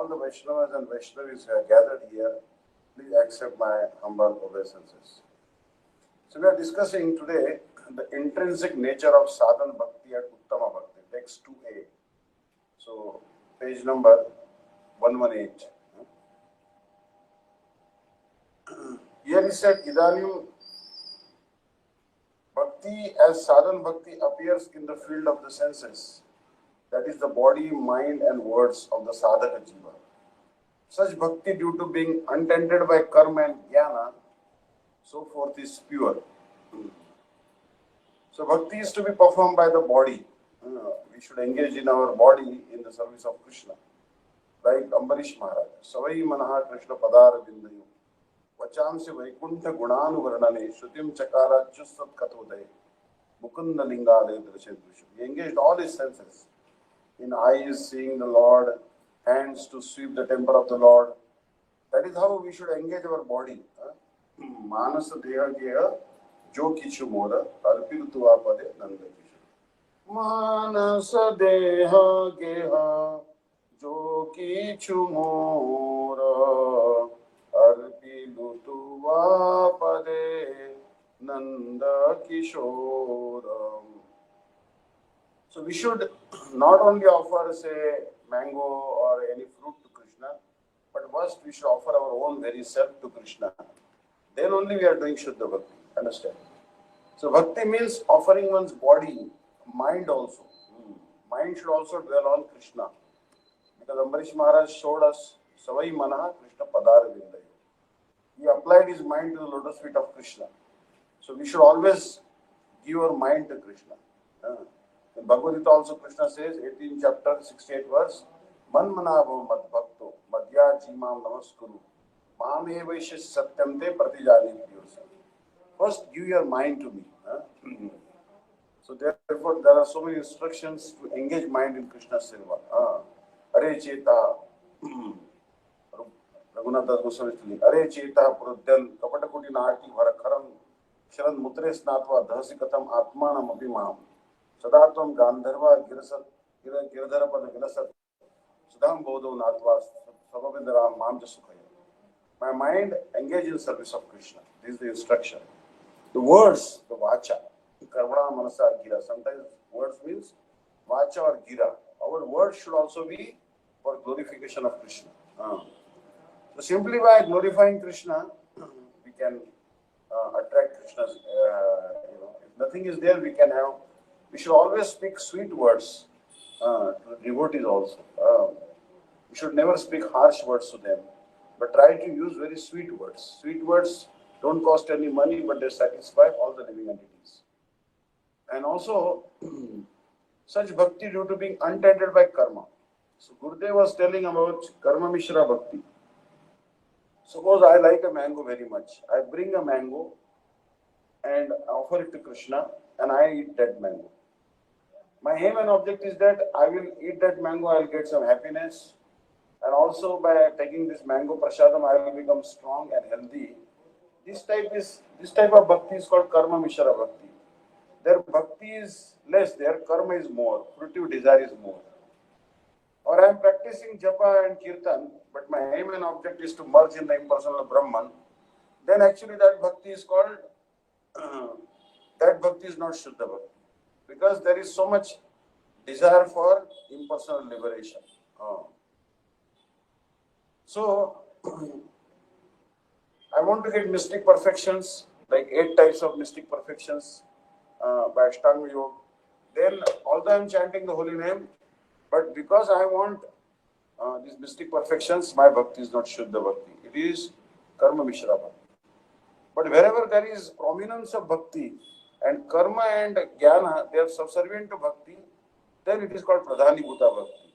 all the Vaishnavas and Vaishnavis who are gathered here, please accept my humble obeisances. So we are discussing today the intrinsic nature of sadhana bhakti and uttama bhakti, text 2a. So page number 118. Here he said, Idanim bhakti as sadhana bhakti appears in the field of the senses, that is the body, mind and words of the sadhaka jiva. Such bhakti, due to being untainted by karma and jnana, so forth, is pure. So bhakti is to be performed by the body. We should engage in our body in the service of Krishna. Like Ambarish Maharaj, Savai Manaha Krishna Padara Bindayu, Vachamsi Vaikuntha Gunanu Varnane, Shrutim Chakara Chustat Katodai, Mukunda Lingale Drashendushu. He engaged all his senses. In eyes, seeing the Lord, hands to sweep the temple of the Lord. That is how we should engage our body. Manasa Deha Geha, Jo Kichu Mora, Arpil Tuapade Nanda Kishu. Manasa Deha Geha, Jo Kichu Mora, Arpil Tuapade Nanda Kishora. So we should not only offer, say, mango or any fruit to Krishna, but first we should offer our own very self to Krishna. Then only we are doing Shuddha Bhakti. Understand? So Bhakti means offering one's body, mind also. Mind should also dwell on Krishna. Because Ambarish Maharaj showed us Savai Manaha Krishna Padara Vindayu. He applied his mind to the lotus feet of Krishna. So we should always give our mind to Krishna. In Bhagavad-gita also Krishna says, 18th chapter, 68th verse, Man manavo mad bhakto, madhya jimam namaskuru, mam evaish satyam te pratijani priyosa. First, give your mind to me. So therefore, there are so many instructions to engage mind in Krishna's seva. Are cheta, Raghunath Das Goswami is telling, Are cheta prudyan, kapatakuti naati varakharam, sharan mutre snatva dhasi katam atmanam abhimam. Sadatvam Gandharva Girdharapada Vilasat Sudham Bodho Natva Sabhavindaram Mamja Sukhaya. My mind engage in service of Krishna. This is the instruction. The words, the vacha, Karvana Manasa Gira. Sometimes words means vacha or gira. Our words should also be for glorification of Krishna. So simply by glorifying Krishna, we can attract Krishna's. If nothing is there, we should always speak sweet words to the devotees also. We should never speak harsh words to them, but try to use very sweet words. Sweet words don't cost any money, but they satisfy all the living entities. And also, such bhakti due to being untainted by karma. So Gurudev was telling about karma mishra bhakti. Suppose I like a mango very much. I bring a mango and offer it to Krishna and I eat that mango. My aim and object is that I will eat that mango, I will get some happiness, and also by taking this mango prasadam, I will become strong and healthy. This type of bhakti is called karma mishra bhakti. Their bhakti is less, their karma is more, fruitive desire is more. Or I am practicing japa and kirtan, but my aim and object is to merge in the impersonal Brahman. Then actually that bhakti is called, that bhakti is not Shuddha Bhakti. Because there is so much desire for impersonal liberation. So, I want to get mystic perfections, like 8 types of mystic perfections by Ashtanga Yoga. Then, although I am chanting the holy name, but because I want these mystic perfections, my bhakti is not Shuddha Bhakti. It is Karma Mishra Bhakti. But wherever there is prominence of bhakti, and karma and jnana, they are subservient to bhakti, then it is called pradhani bhuta bhakti.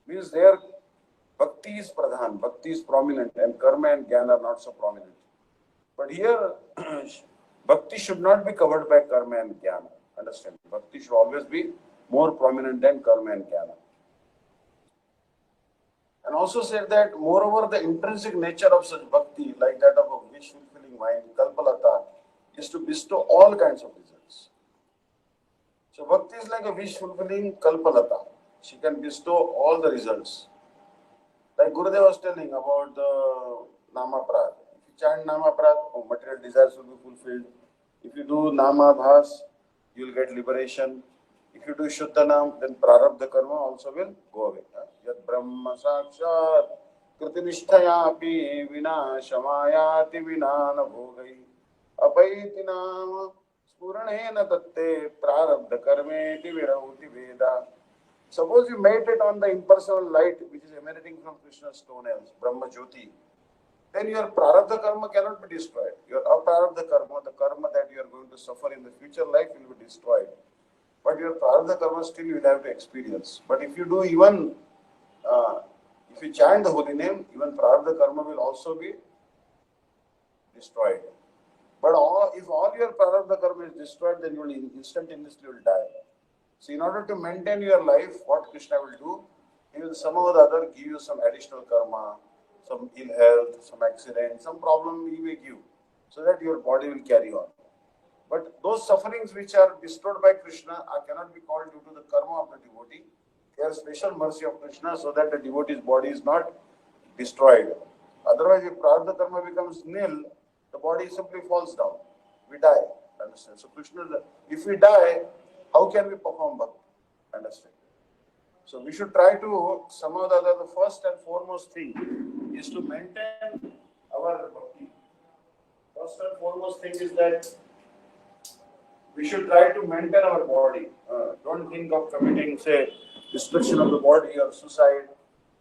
Means their bhakti is pradhan, bhakti is prominent, and karma and jnana are not so prominent. But here, bhakti should not be covered by karma and jnana. Understand? Bhakti should always be more prominent than karma and jnana. And also said that, moreover, the intrinsic nature of such bhakti, like that of a wish-fulfilling mind, kalpalata, is to bestow all kinds of results. So bhakti is like a wish-fulfilling kalpalata. She can bestow all the results. Like Gurudev was telling about the Namaprad. If you chant Namaprad, material desires will be fulfilled. If you do Namabhas, you will get liberation. If you do Shuddhanam, then Prarabdha Karma also will go away. Yad Brahma Sakshat Kritinishtayapi Vinashamayati Vinana Bhogai Apaiti Nama Spuranena Tatte Prarabdha Karmeti Virauti Veda. Suppose you meditate on the impersonal light which is emanating from Krishna's toenails, Brahma Jyoti, then your prarabdha karma cannot be destroyed. Your aprarabdha karma, the karma that you are going to suffer in the future life, will be destroyed. But your prarabdha karma still you will have to experience. But if you do even, if you chant the holy name, even prarabdha karma will also be destroyed. But if all your prarabdha karma is destroyed, then you will instantaneously die. So in order to maintain your life, what Krishna will do, he will somehow or the other give you some additional karma, some ill health, some accident, some problem he will give, so that your body will carry on. But those sufferings which are bestowed by Krishna cannot be called due to the karma of the devotee. They are special mercy of Krishna, so that the devotee's body is not destroyed. Otherwise, if prarabdha karma becomes nil, the body simply falls down. We die. Understand? So Krishna, if we die, how can we perform bhakti? Understand? So we should try to, somehow or the other, the first and foremost thing is to maintain our bhakti. First and foremost thing is that we should try to maintain our body. Don't think of committing, say, destruction of the body or suicide.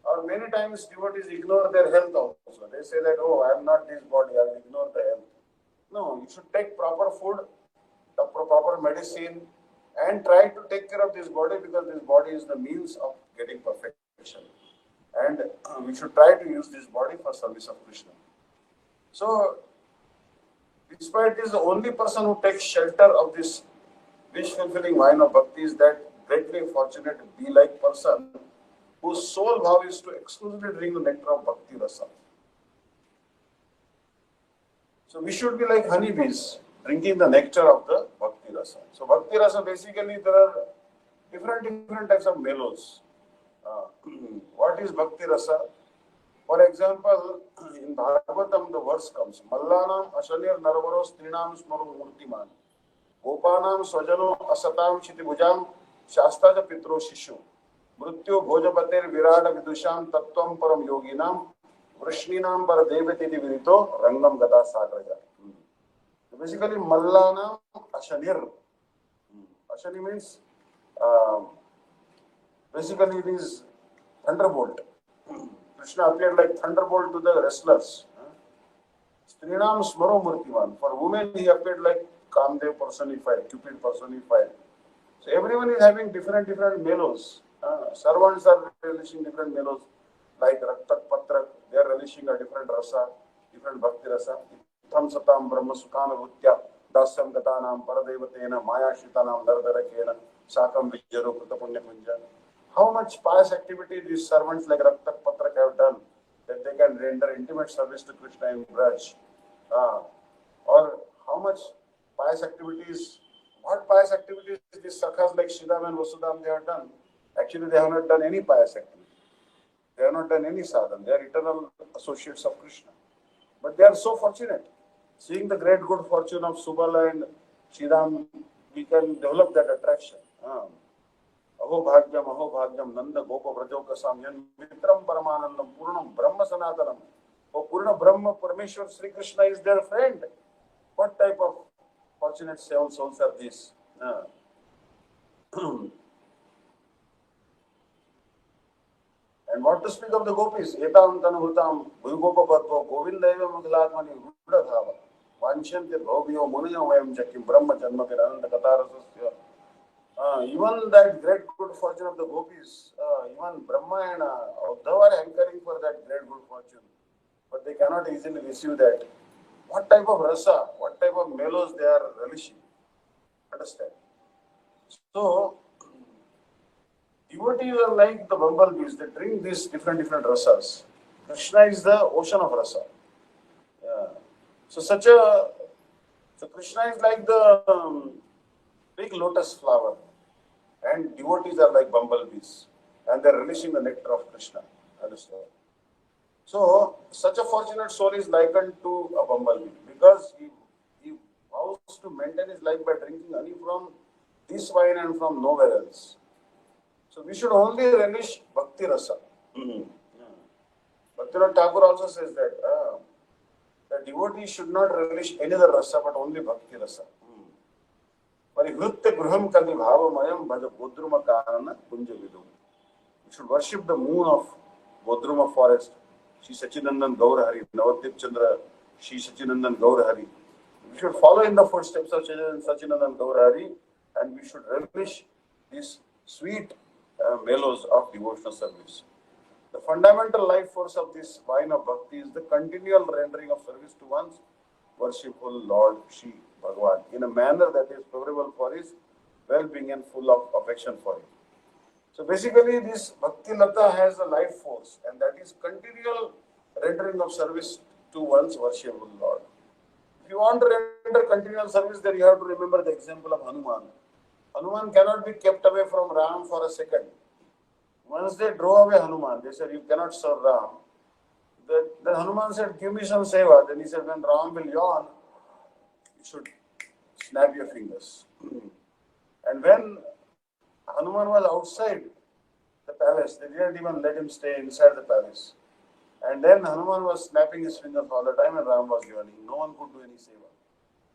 Or many times devotees ignore their health also. They say that, oh, I am not this body, I will ignore the health. No, you should take proper food, proper medicine, and try to take care of this body, because this body is the means of getting perfection. And we should try to use this body for service of Krishna. So, despite this, the only person who takes shelter of this wish-fulfilling wine of bhakti is that greatly fortunate, bee-like person whose sole vow is to exclusively drink the nectar of bhakti rasa. So we should be like honeybees, drinking the nectar of the bhakti rasa. So bhakti rasa, basically there are different types of mellows. What is bhakti rasa? For example, in Bhagavatam the verse comes, Mallanam ashanir narvaro strinam smaru murtiman Gopanam swajano asatam shitibhujam shastaja pitro shishu Mrityu bhojapatir virada vidusham tattvam param yoginam Vrishninam paradevati virito rangam gata sagraja. Basically, Mallanam ashanir. Ashani means, basically it is thunderbolt. Krishna appeared like thunderbolt to the wrestlers. Strinam smaro murtiman. For women, he appeared like Kamdev personified, Cupid personified. So everyone is having different mellows. Servants are relishing different mellows, like Raktak Patrak. They are relishing a different rasa, different bhakti rasa. Itham satam brahma sukana bhutya dasyam gatanam paradevatena maya shitanam dardarakena sakam vijjaro krita punya punja. How much pious activity these servants like Raktak Patrak have done, that they can render intimate service to Krishna in Braj. Or how much pious activities, what pious activities these sakhas like Shridham and Vasudham they have done. Actually, they have not done any pious activity. They have not done any sadhana. They are eternal associates of Krishna. But they are so fortunate. Seeing the great good fortune of Subala and Shridham, we can develop that attraction. Aho bhagyam, nanda gopa brajoka samyan, mitram paramanandam, purnam brahma sanatanam. Oh, Purna Brahma, Parmeshwar, Sri Krishna is their friend. What type of fortunate souls are these? And what to speak of the gopis? Etam tanuhutam, Bhugopa Bhatva, Govindaiva Mughalatmani, Ruddha Dhava, Vanshante Bhavyo, Munaya Vayam Jakim, Brahma Janma Kirananda Katarasasya. Even that great good fortune of the gopis, even Brahma and Uddhava are hankering for that great good fortune. But they cannot easily receive that. What type of rasa, what type of mellows they are relishing? Understand? So, devotees are like the bumblebees, they drink these different rasas. Krishna is the ocean of rasa. So Krishna is like the big lotus flower, and devotees are like bumblebees, and they are relishing the nectar of Krishna. Understand? So, such a fortunate soul is likened to a bumblebee because he vows to maintain his life by drinking honey from this wine and from nowhere else. So, we should only relish bhakti rasa. Mm-hmm. Bhaktivinoda Thakur also says that the devotee should not relish any other rasa but only bhakti rasa. Parihritya gruham kali bhavamayam bhaja bodhruma karana kunja vidum. We should worship the moon of Bodhruma forest, Shri Sachinandan Gaurahari, Navadip Chandra, Shri Sachinandan Gaurahari. We should follow in the footsteps of Sachinandan Gaurahari and we should relish these sweet mellows of devotional service. The fundamental life force of this wine of bhakti is the continual rendering of service to one's worshipful Lord Shri Bhagavan in a manner that is favorable for his well-being and full of affection for him. So basically, this Bhakti Lata has a life force, and that is continual rendering of service to one's worshipful Lord. If you want to render continual service, then you have to remember the example of Hanuman. Hanuman cannot be kept away from Ram for a second. Once they drove away Hanuman, they said, you cannot serve Ram. Then Hanuman said, give me some seva. Then he said, when Ram will yawn, you should snap your fingers. And when Hanuman was outside the palace, they didn't even let him stay inside the palace. And then Hanuman was snapping his fingers all the time and Ram was yawning. No one could do any seva.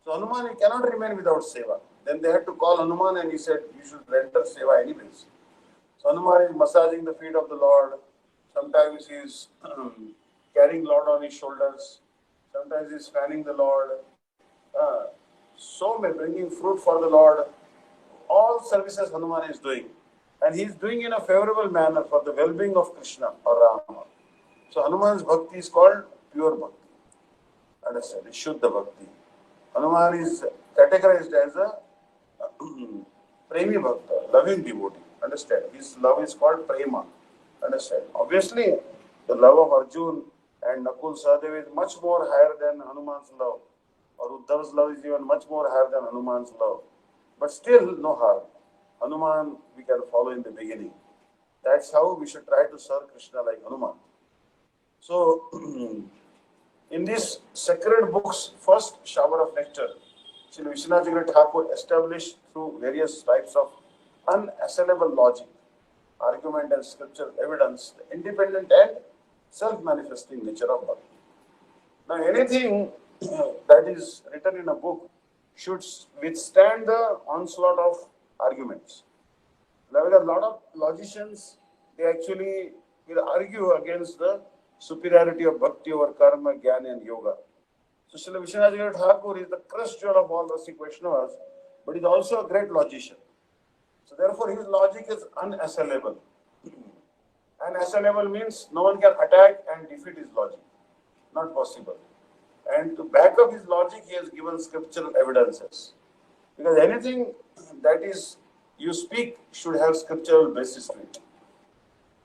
So Hanuman, he cannot remain without seva. Then they had to call Hanuman and he said, you should render seva anyways. So Hanuman is massaging the feet of the Lord. Sometimes he is carrying Lord on his shoulders. Sometimes he is fanning the Lord. So bringing fruit for the Lord. All services Hanuman is doing. And he is doing in a favorable manner for the well-being of Krishna or Rama. So Hanuman's bhakti is called pure bhakti. Understand? It's Shuddha bhakti. Hanuman is categorized as a premi bhakta, loving devotee. Understand? His love is called prema. Understand? Obviously, the love of Arjun and Nakul Sahadev is much more higher than Hanuman's love. Or Uddhav's love is even much more higher than Hanuman's love. But still, no harm. Hanuman, we can follow in the beginning. That's how we should try to serve Krishna like Hanuman. So, in this sacred book's first shower of nectar, Sri Vishnu Thakur established through various types of unassailable logic, argument and scriptural evidence, the independent and self-manifesting nature of bhakti. Now, anything that is written in a book should withstand the onslaught of arguments. There are a lot of logicians, they actually will argue against the superiority of bhakti over karma, jnana and yoga. So Srila Vishnu Thakur is the crest jewel of all Rasic Vaishnavas, but he's also a great logician. So therefore his logic is unassailable. Unassailable means no one can attack and defeat his logic. Not possible. And to back up his logic, he has given scriptural evidences. Because anything that is you speak should have scriptural basis to it.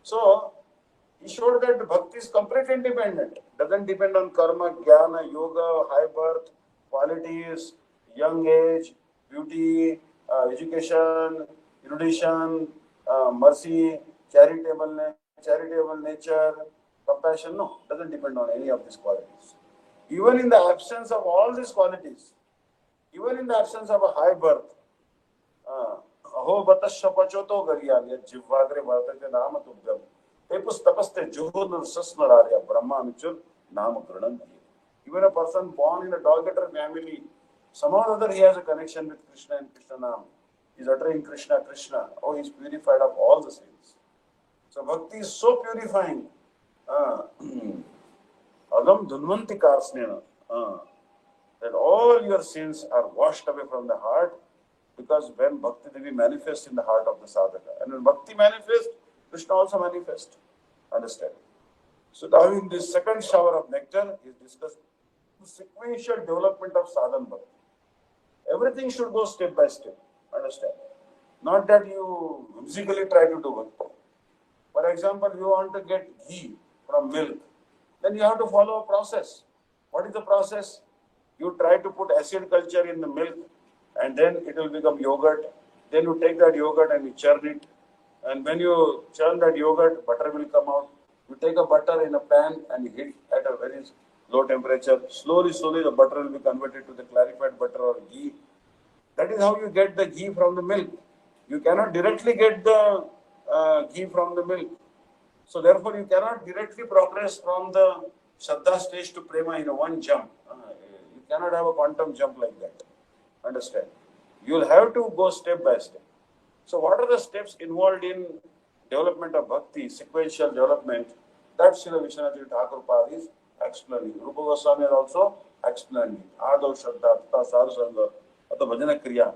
So, he showed that bhakti is completely independent. Doesn't depend on karma, jnana, yoga, high birth, qualities, young age, beauty, education, erudition, mercy, charitable nature, compassion. No, doesn't depend on any of these qualities. Even in the absence of all these qualities, even in the absence of a high birth, aho batasya pachoto gariyam yat jivvagre bhartate nama tubhyam tepus tapaste juhun sasnararya brahma michur nama grananti. Even a person born in a dog-eater family, somehow or other he has a connection with Krishna and Krishna Nam. He is uttering Krishna, Krishna. Oh, he is purified of all the sins. So bhakti is so purifying. Agam dhunvanti karsnena. That all your sins are washed away from the heart, because when Bhakti Devi manifests in the heart of the sadhaka, and when Bhakti manifests, Krishna also manifests. Understand? So now in this second shower of nectar is discussed the sequential development of sadhana bhakti. Everything should go step by step. Understand? Not that you whimsically try to do bhakti. For example, you want to get ghee from milk, then you have to follow a process. What is the process? You try to put acid culture in the milk and then it will become yogurt. Then you take that yogurt and you churn it. And when you churn that yogurt, butter will come out. You take a butter in a pan and heat at a very low temperature. Slowly, slowly the butter will be converted to the clarified butter or ghee. That is how you get the ghee from the milk. You cannot directly get the ghee from the milk. So therefore, you cannot directly progress from the Shraddha stage to Prema in a one jump. You cannot have a quantum jump like that. Understand? You will have to go step by step. So what are the steps involved in development of bhakti, sequential development? That Srila Vishwanath Thakur Pad is explaining. Rupa Goswami is also explaining. Adav Shraddha, Tata Sadhu Sangha, Tata Bhajana Kriya,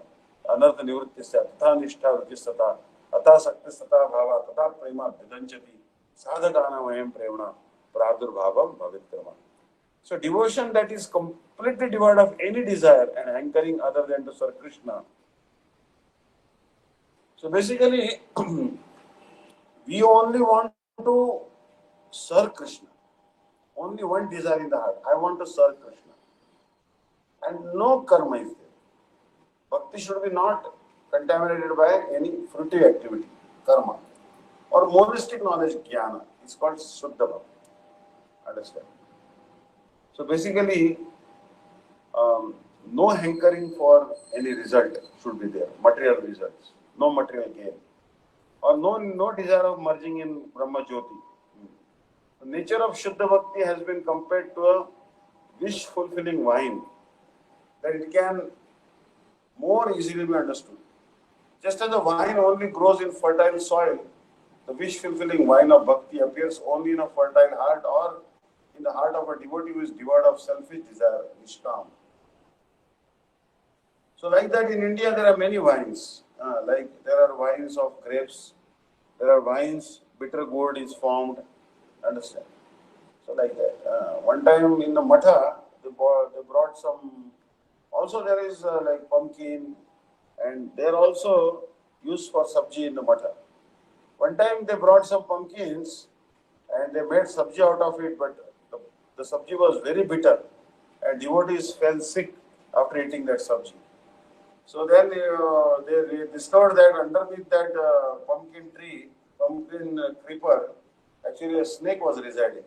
Anartha Nivrittisya, Tata Nishtha Vrittisata, Tata Saktisata Bhava, Tata Prema Vidanchati, Sadhakana Mayam Premana, Pradurbhavam Bhavikrama. So devotion that is completely devoid of any desire and hankering other than to serve Krishna. So basically, we only want to serve Krishna. Only one desire in the heart. I want to serve Krishna. And no karma is there. Bhakti should be not contaminated by any fruitive activity, karma. Or monistic knowledge, jnana. It's called Shuddha Bhakti. Understand? So basically, no hankering for any result should be there, material results, no material gain, or no desire of merging in Brahma Jyoti. The nature of Shuddha Bhakti has been compared to a wish-fulfilling vine, that it can more easily be understood. Just as the vine only grows in fertile soil, the wish-fulfilling vine of Bhakti appears only in a fertile heart or in the heart of a devotee who is devoid of selfish desire, Nishkam. So like that in India there are many vines. Like there are vines of grapes, there are vines, bitter gourd is formed, understand? So like that. One time in the Matha, they brought some, also there is like pumpkin, and they are also used for sabji in the Matha. One time they brought some pumpkins and they made sabji out of it, but the sabji was very bitter and devotees fell sick after eating that sabji. So then they discovered that underneath that pumpkin tree, pumpkin creeper, actually a snake was residing.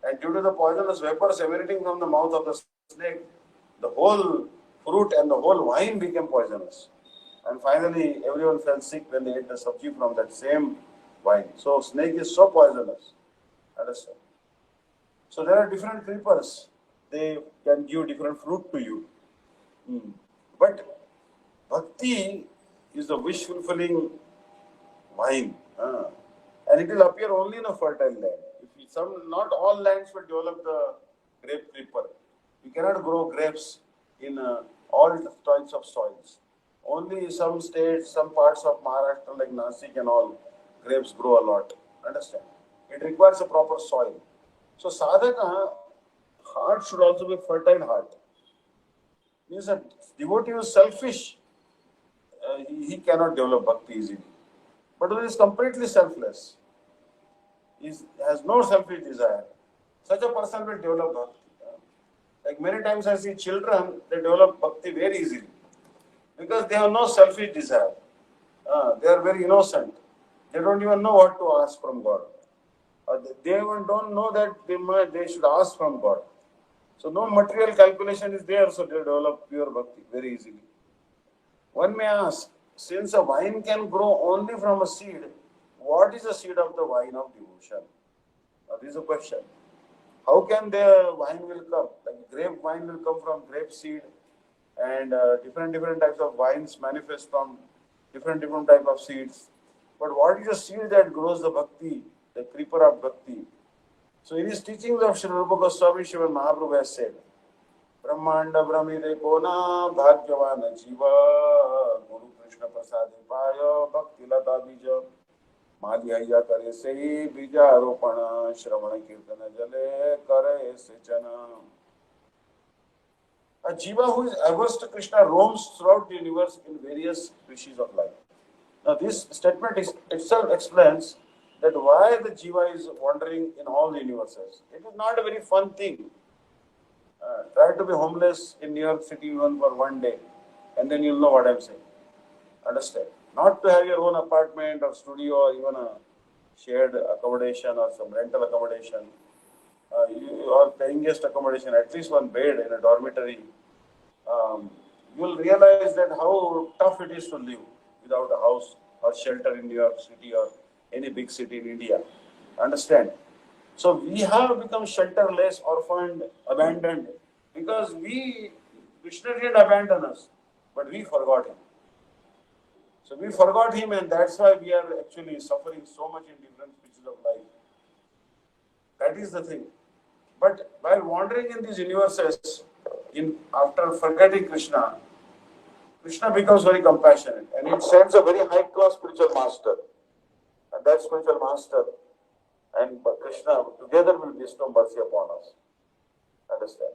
And due to the poisonous vapors emanating from the mouth of the snake, the whole fruit and the whole wine became poisonous. And finally, everyone fell sick when they ate the sabji from that same wine. So snake is so poisonous. Understand? So there are different creepers. They can give different fruit to you. But bhakti is the wish-fulfilling vine. And it will appear only in a fertile land. Not all lands will develop the grape creeper. You cannot grow grapes in all types of soils. Only some states, some parts of Maharashtra like Nasik and all, grapes grow a lot. Understand? It requires a proper soil. So sadhaka, heart should also be fertile heart. Means that devotee is selfish. He cannot develop bhakti easily. But when he is completely selfless, he has no selfish desire, such a person will develop bhakti. Like many times I see children, they develop bhakti very easily because they have no selfish desire. They are very innocent. They don't even know what to ask from God. They even don't know that they should ask from God. So no material calculation is there, so they develop pure bhakti very easily. One may ask, since a vine can grow only from a seed, what is the seed of the vine of devotion? Now, this is a question. How can the wine will come? Like grape wine will come from grape seed, and different types of wines manifest from different type of seeds. But what is the seed that grows the bhakti, the creeper of bhakti? So in his teachings of Sri Rupa Goswami, Srimad Mahaprabhu has said, Brahmanda Brahmide Kona Bhagyavana Jiva Guru Krishna Prasade Paya Bhakti Lata Bija Madhya Kare Se Bija Aropana Shravana Kirtana Jale Kare Sechana. A jiva who is averse to Krishna roams throughout the universe in various species of life. Now this statement itself explains that why the jiva is wandering in all the universes. It is not a very fun thing. Try to be homeless in New York City even for one day, and then you'll know what I'm saying. Understand? Not to have your own apartment or studio or even a shared accommodation or some rental accommodation, or paying guest accommodation, at least one bed in a dormitory, you will realize that how tough it is to live without a house or shelter in New York City or any big city in India. Understand? So we have become shelterless, orphaned, abandoned, because Krishna didn't abandon us, but we forgot him. So we forgot him, and that's why we are actually suffering so much in different phases of life. That is the thing. But while wandering in these universes, after forgetting Krishna, Krishna becomes very compassionate, and it sends a very high-class spiritual master. And that spiritual master and Krishna together will bestow mercy upon us. Understand?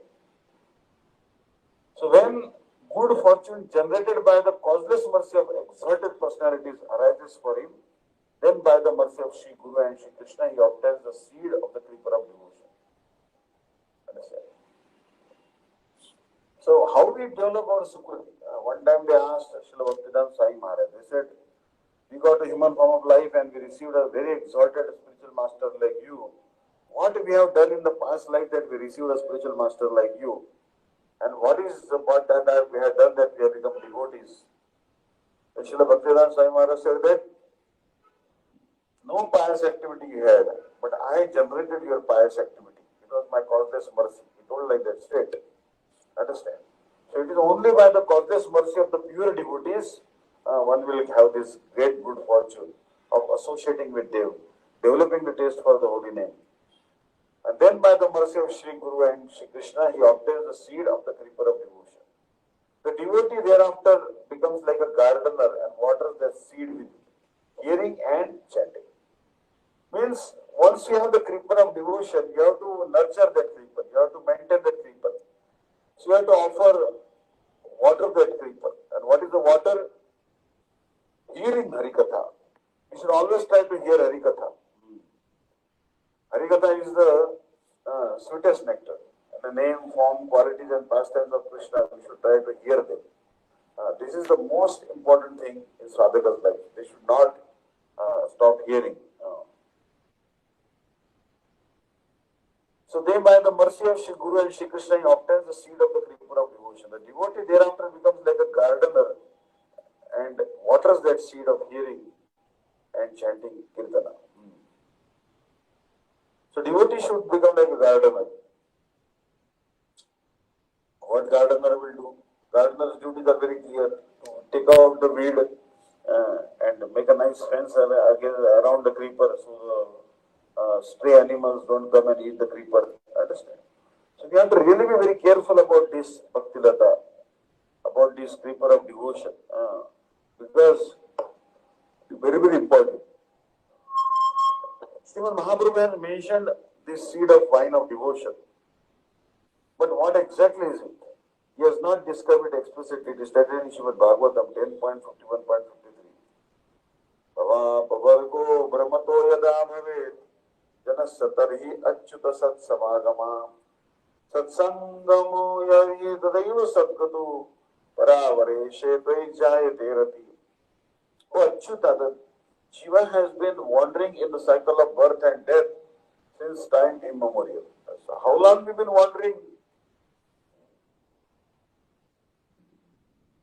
So when good fortune generated by the causeless mercy of exalted personalities arises for him, then by the mercy of Sri Guru and Sri Krishna, he obtains the seed of the creeper of devotion. Understand? So how we develop our Sukriti? One time they asked Srila Bhakti-Vidanta Swami Maharaj, they said, we got a human form of life and we received a very exalted spiritual master like you. What we have done in the past life that we received a spiritual master like you? And what is what that we have done that we have become devotees? And Srila Bhakti-Vidanta Swami Maharaj said that no pious activity you had, but I generated your pious activity. It was my causeless mercy. He told like that straight. Understand? So it is only by the causeless mercy of the pure devotees one will have this great good fortune of associating with Dev, developing the taste for the holy name. And then by the mercy of Sri Guru and Sri Krishna, he obtains the seed of the creeper of devotion. The devotee thereafter becomes like a gardener and waters that seed with hearing and chanting. Means once you have the creeper of devotion, you have to nurture that creeper, you have to maintain that creeper. So you have to offer water that creeper. And what is the water? Hearing Harikatha. You should always try to hear Harikatha. Harikatha is the sweetest nectar. And the name, form, qualities and pastimes of Krishna, we should try to hear them. This is the most important thing in sadhaka's life. They should not stop hearing. So then by the mercy of Sri Guru and Sri Krishna, he obtains the seed of the creeper of devotion. The devotee thereafter becomes like a gardener and waters that seed of hearing and chanting kirtana. So devotee should become like a gardener. What gardener will do? Gardener's duties are very clear. To take out the weed and make a nice fence around the creeper so the stray animals don't come and eat the creeper. Understand? So we have to really be very careful about this Bhakti-Lata, about this creeper of devotion, because it's very, very important. Srimad Mahaprabhu has mentioned this seed of wine of devotion. But what exactly is it? He has not described it explicitly. It is stated in Srimad Bhagavatam 10.51.53. Bhava pavargo brahmato yada bhavet janasya tarhi achyuta sat samagama satsangamo yavi tadaiva satgatu paravareshe tvajayate rati. Oh Achyuta, the Jiva has been wandering in the cycle of birth and death since time immemorial. So how long we've been wandering?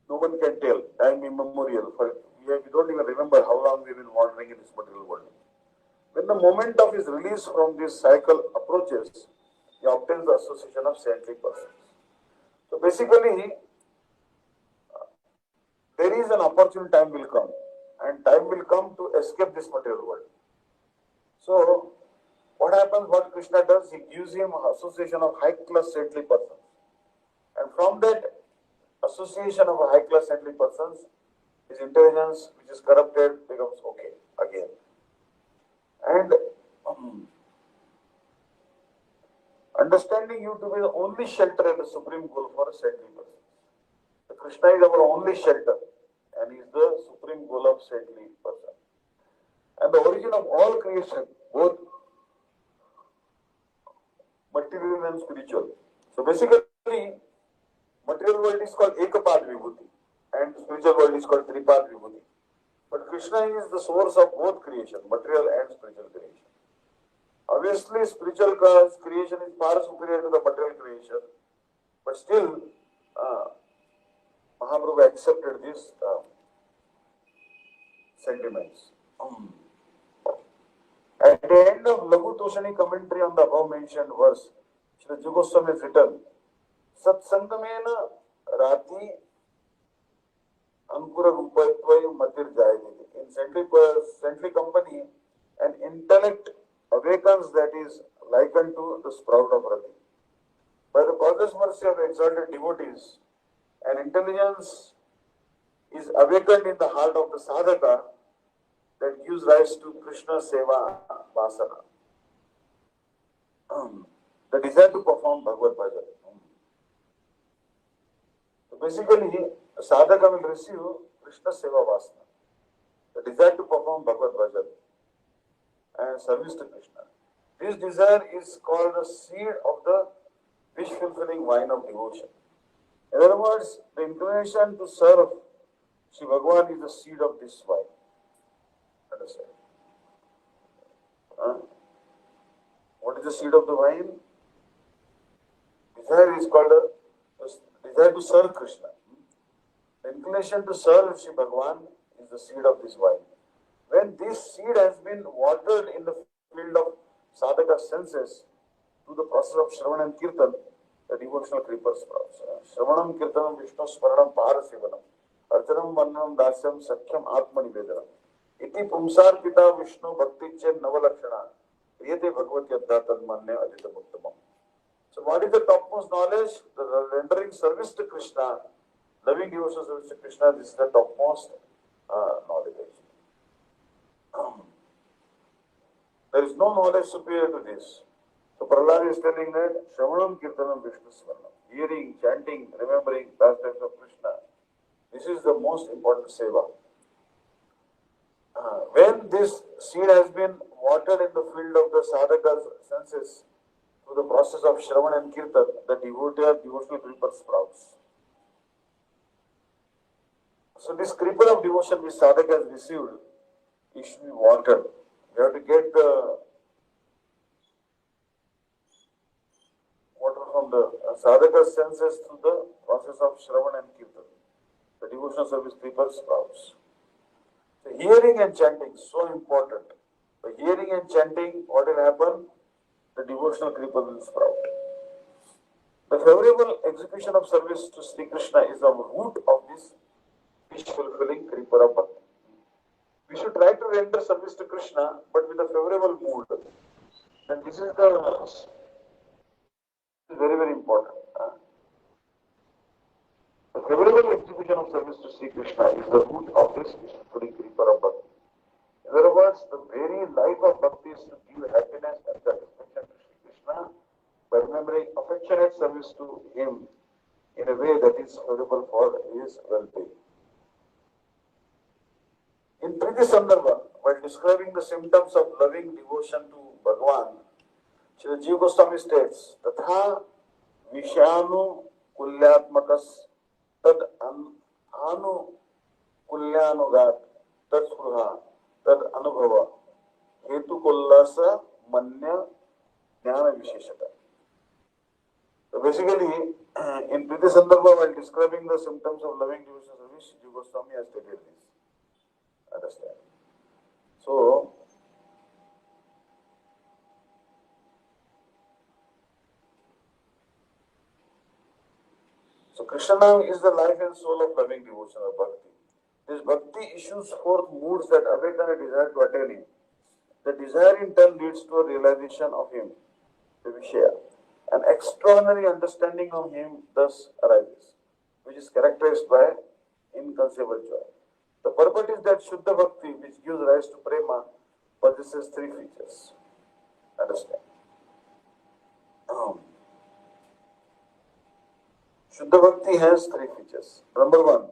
No one can tell. Time immemorial. We don't even remember how long we've been wandering in this material world. When the moment of his release from this cycle approaches, he obtains the association of saintly persons. So basically, there is an opportune time will come, and time will come to escape this material world. So, what happens, what Krishna does, he gives him association of high-class saintly persons. And from that association of a high-class saintly persons, his intelligence, which is corrupted, becomes okay again. And understanding you to be the only shelter and the supreme goal for a saintly person. So Krishna is our only shelter, and he is the supreme goal of saintly person. And the origin of all creation, both material and spiritual. So basically, material world is called Ekapad Vibhuti, and spiritual world is called Tripad Vibhuti. But Krishna is the source of both creation, material and spiritual creation. Obviously, spiritual creation is far superior to the material creation, but still, uh, Mahaprabhu accepted these sentiments. At the end of Laghu Toshani commentary on the above mentioned verse, Sri Jiva Goswami has written, Satsangamena Rati Ankura Rupatvai Matir Jayati. In saintly company, an intellect awakens that is likened to the sprout of Rati. By the causeless mercy of exalted devotees, an intelligence is awakened in the heart of the sadhaka that gives rise to Krishna Seva Vasana. The desire to perform Bhagavad Bhajan. So basically, a sadhaka will receive Krishna Seva Vasana, the desire to perform Bhagavad Bhajan and service to Krishna. This desire is called the seed of the wish-fulfilling wine of devotion. In other words, the inclination to serve Sri Bhagavan is the seed of this wine. Understand? What is the seed of the wine? Desire is called a desire to serve Krishna. The inclination to serve Sri Bhagavan is the seed of this wine. When this seed has been watered in the field of sadhaka senses through the process of Shravan and Kirtan, the devotional creeper sprouts. Shravanam Kirtanam Vishnu Sparanam Parasivanam Archanam Varnam Dasyam Sakyam Atmani Vedanam Iti Pumsar Pita Vishnu Bhakti Chen Navalakshana Priyate Bhagavati Adhatan Manya Adita Muttamam. So what is the topmost knowledge? The rendering service to Krishna, loving devotional service to Krishna, this is the topmost knowledge. There is no knowledge superior to this. So Prahlad is telling that Shravanam Kirtanam Vishnu Smaranam, hearing, chanting, remembering pastimes of Krishna, this is the most important seva. When this seed has been watered in the field of the sadhaka's senses through the process of Shravan and Kirtan, the devotional creeper sprouts. So this creeper of devotion which sadhaka has received, it should be watered. You have to get the water from the sadhaka's senses through the process of Shravan and Kirtan. The devotional service creeper sprouts. So hearing and chanting, so important. By hearing and chanting, what will happen? The devotional creeper will sprout. The favorable execution of service to Sri Krishna is the root of this wish-fulfilling creeper of bhakti. We should try to render service to Krishna, but with a favorable mood. And this is very, very important. The favorable execution of service to Sri Krishna is the root of this wish-fulfilling creeper of bhakti. In other words, the very life of bhakti is to give happiness and satisfaction to Sri Krishna by remembering affectionate service to him in a way that is favorable for his well-being. In Priti Sandarbha, while describing the symptoms of loving devotion to Bhagavan, Sri Jiva Goswami states, Tatha Vishanu Kulyatmakas Tad Anu Kulyanugat Tad Spruha Tad Anubhava Hetu Kullasa Manya Jnana Visheshata. So basically, in Priti Sandarbha, while describing the symptoms of loving devotion service, Jiva Goswami has stated this. Understand? So Krishna is the life and soul of loving devotion or bhakti. This bhakti issues forth moods that awaken a desire to attain him. The desire in turn leads to a realization of him, the Vishaya. An extraordinary understanding of him thus arises, which is characterized by inconceivable joy. The purport is that Shuddha Bhakti, which gives rise to Prema, possesses three features. Understand? Shuddha Bhakti has three features. Number one,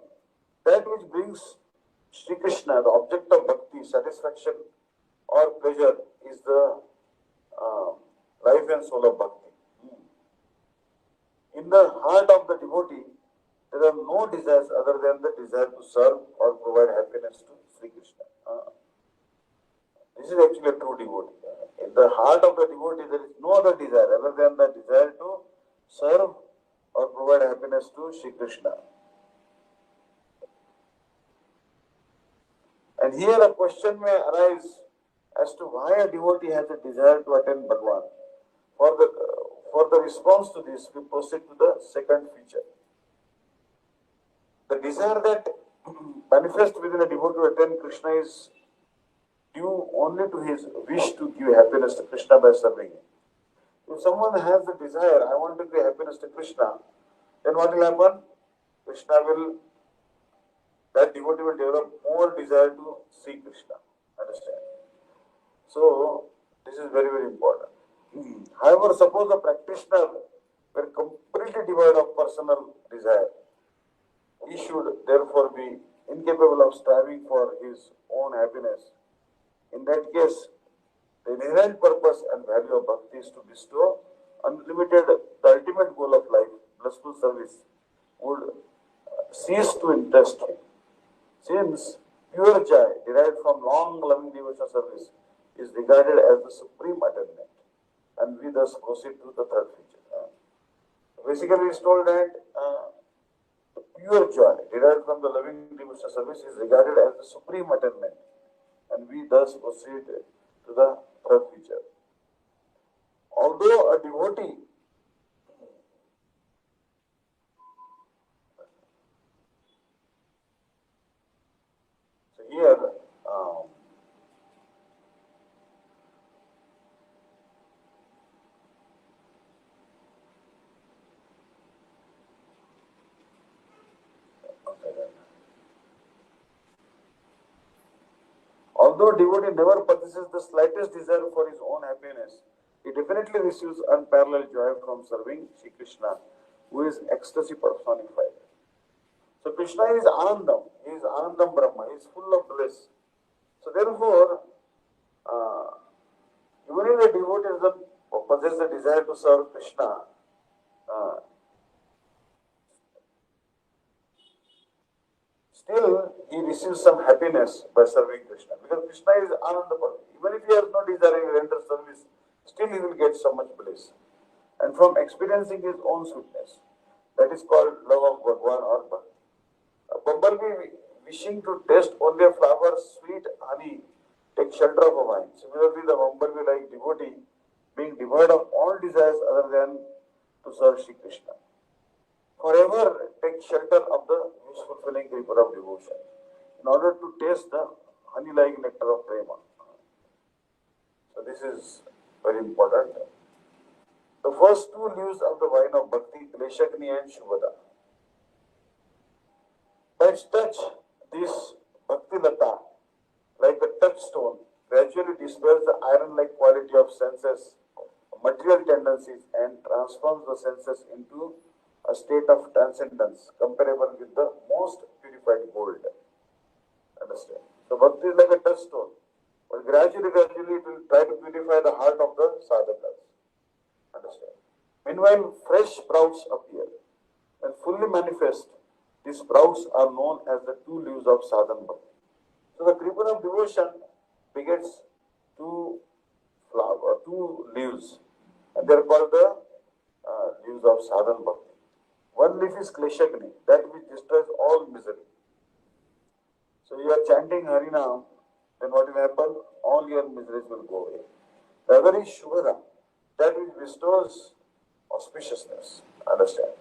that which brings Sri Krishna, the object of Bhakti, satisfaction or pleasure, is the life and soul of Bhakti. In the heart of the devotee, there are no desires other than the desire to serve or provide happiness to Sri Krishna. This is actually a true devotee. In the heart of the devotee, there is no other desire other than the desire to serve or provide happiness to Sri Krishna. And here a question may arise as to why a devotee has a desire to attain Bhagavan. For the response to this, we proceed to the second feature. The desire that manifests within a devotee to attain Krishna is due only to his wish to give happiness to Krishna by serving him. If someone has the desire, I want to give happiness to Krishna, then what will happen? That devotee will develop more desire to see Krishna. Understand? So, this is very, very important. However, suppose a practitioner were completely devoid of personal desire, he should therefore be incapable of striving for his own happiness. In that case, the inherent purpose and value of bhakti is to bestow unlimited, the ultimate goal of life, blissful service, would cease to interest him. Since pure joy derived from long loving devotional service is regarded as the supreme attainment, and we thus proceed to the third feature. Basically, it's told that the pure joy derived from the loving devotional service is regarded as the supreme attainment, and we thus proceed to the third feature. Although a devotee so here although devotee never possesses the slightest desire for his own happiness, he definitely receives unparalleled joy from serving Sri Krishna, who is ecstasy personified. So Krishna is Anandam, he is Anandam Brahma, he is full of bliss. So therefore, even if the devotee doesn't possess the desire to serve Krishna, still he receives some happiness by serving Krishna. Because Krishna is Ananda. Even if he has no desire in render service, still he will get so much bliss. And from experiencing his own sweetness, that is called love of Bhagwan or Bhakti. A bumblebee wishing to taste only a flower's sweet honey takes shelter of a vine. Similarly, the bumblebee, like devotee, being devoid of all desires other than to serve Shri Krishna, forever take shelter of the wish-fulfilling creeper of devotion in order to taste the honey-like nectar of prema. So this is very important. The first two leaves of the vine of Bhakti, Kleshagni and Shubhada. By its touch, this Bhakti Lata, like a touchstone, gradually dispels the iron-like quality of senses, material tendencies, and transforms the senses into a state of transcendence comparable with the most purified gold. Understand? So Bhakti is like a touchstone, but gradually it will try to purify the heart of the sadhakas. Understand? Meanwhile, fresh sprouts appear. When fully manifest, these sprouts are known as the two leaves of sadhana bhakti. So the creeper of devotion begets two leaves, and they are called the leaves of sadhana bhakti. One leaf is Kleshagni, that which destroys all misery. So you are chanting Harinam, then what will happen? All your miseries will go away. The other is Shubhara, that which bestows auspiciousness. Understand?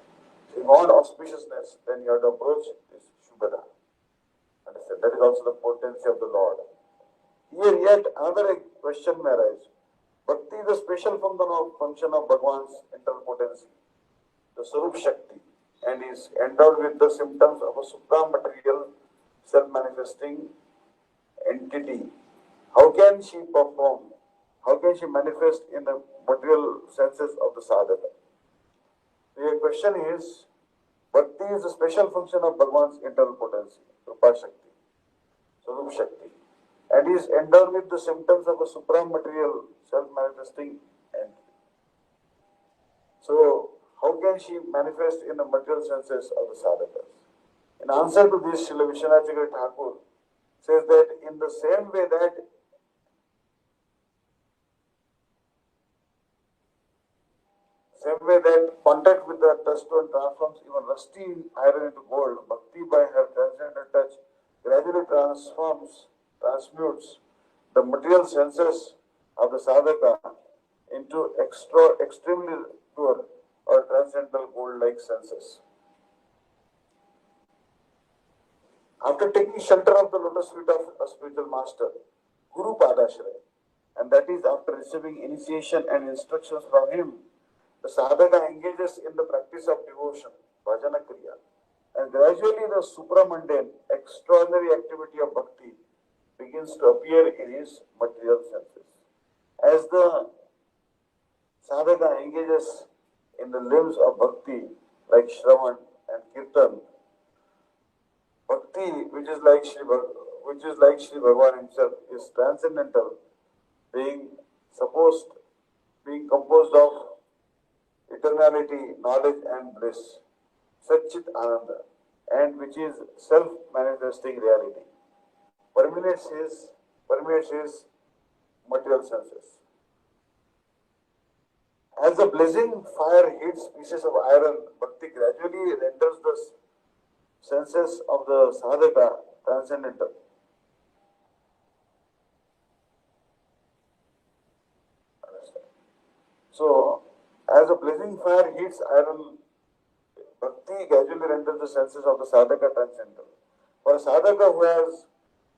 If you want auspiciousness, then you have to approach this Shubhara. Understand? That is also the potency of the Lord. Here yet another question may arise. Bhakti is a special function of Bhagwan's internal potency, the Sarup Shakti, and is endowed with the symptoms of a supramaterial self-manifesting entity. How can she perform? How can she manifest in the material senses of the sadhaka? The question is, Bhakti is a special function of Bhagwan's internal potency, Rupa Shakti, Sarup Shakti, and is endowed with the symptoms of a supramaterial self-manifesting entity. So, how can can she manifest in the material senses of the sadhakas? In answer to this, Srila Vishwanath Thakur says that in the same way that contact with the touchstone transforms even rusty iron into gold, Bhakti by her transcendental touch gradually transmutes the material senses of the sadhaka into extremely pure or transcendental gold-like senses. After taking shelter of the lotus feet of a spiritual master, Guru Padashraya, and that is after receiving initiation and instructions from him, the sadhaka engages in the practice of devotion, bhajana kriya, and gradually the supramundane, extraordinary activity of bhakti begins to appear in his material senses. As the sadhaka engages in the limbs of bhakti like Shravan and Kirtan, bhakti, which is like Shri Bhagavan himself, is transcendental, being composed of eternality, knowledge and bliss, Satchit Ananda, and which is self-manifesting reality, permeates his material senses. As the blazing fire heats pieces of iron, bhakti gradually renders the senses of the sadhaka transcendental. So, as a blazing fire heats iron, bhakti gradually renders the senses of the sadhaka transcendental. For a sadhaka who has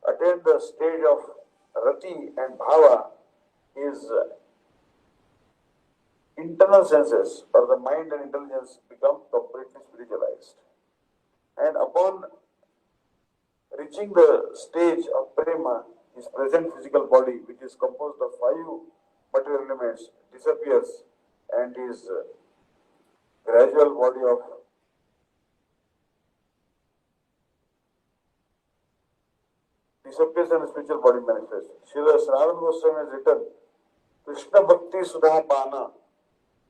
attained the stage of rati and bhava, his internal senses or the mind and intelligence become completely spiritualized. And upon reaching the stage of prema, his present physical body, which is composed of 5 material elements, disappears, and his gradual body of disappears and the spiritual body manifests. Srila Sanatana Goswami has written, Krishna Bhakti Sudha Pana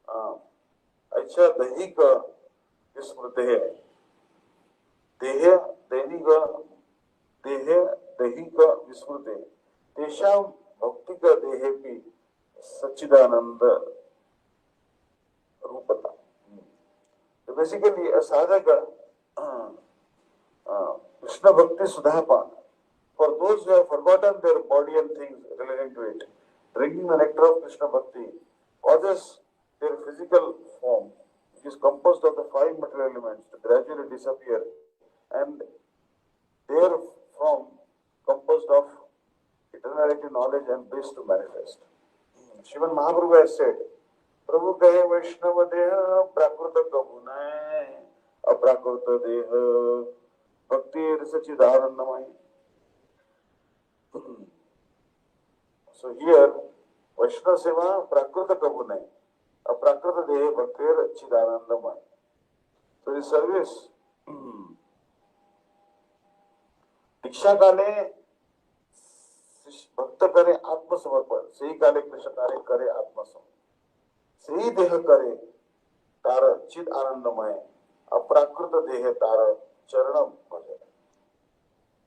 Aicha Dahika Vismrute Dehe Deniga Dehe Dahika Vismrute Tesham Bhaktika Dehepi Sachidananda Rupata. So basically, a sadhaka, Krishna Bhakti Sudhapan, for those who have forgotten their body and things relating to it, drinking the nectar of Krishna Bhakti causes their physical form, which is composed of the 5 material elements, to gradually disappear, and their form, composed of eternality, knowledge, and bliss, to manifest. Shivan Mahaprabhu has said, Prabhu kahe Vaishnava deha prakruta kabunai aprakruta deha bhakti sachidanandamai. So here, Vaishnava seva prakruta kabunai aprakruta deha bhakti sachidanandamai. So this service, दीक्षा काले भक्त करे आत्मसमर्पण, सही काले कृष्ण कार्य करे आत्मसमर्पण, सही देह करे तार चिद आनंदमय, अप्राकृत देह तार चरणम भजे.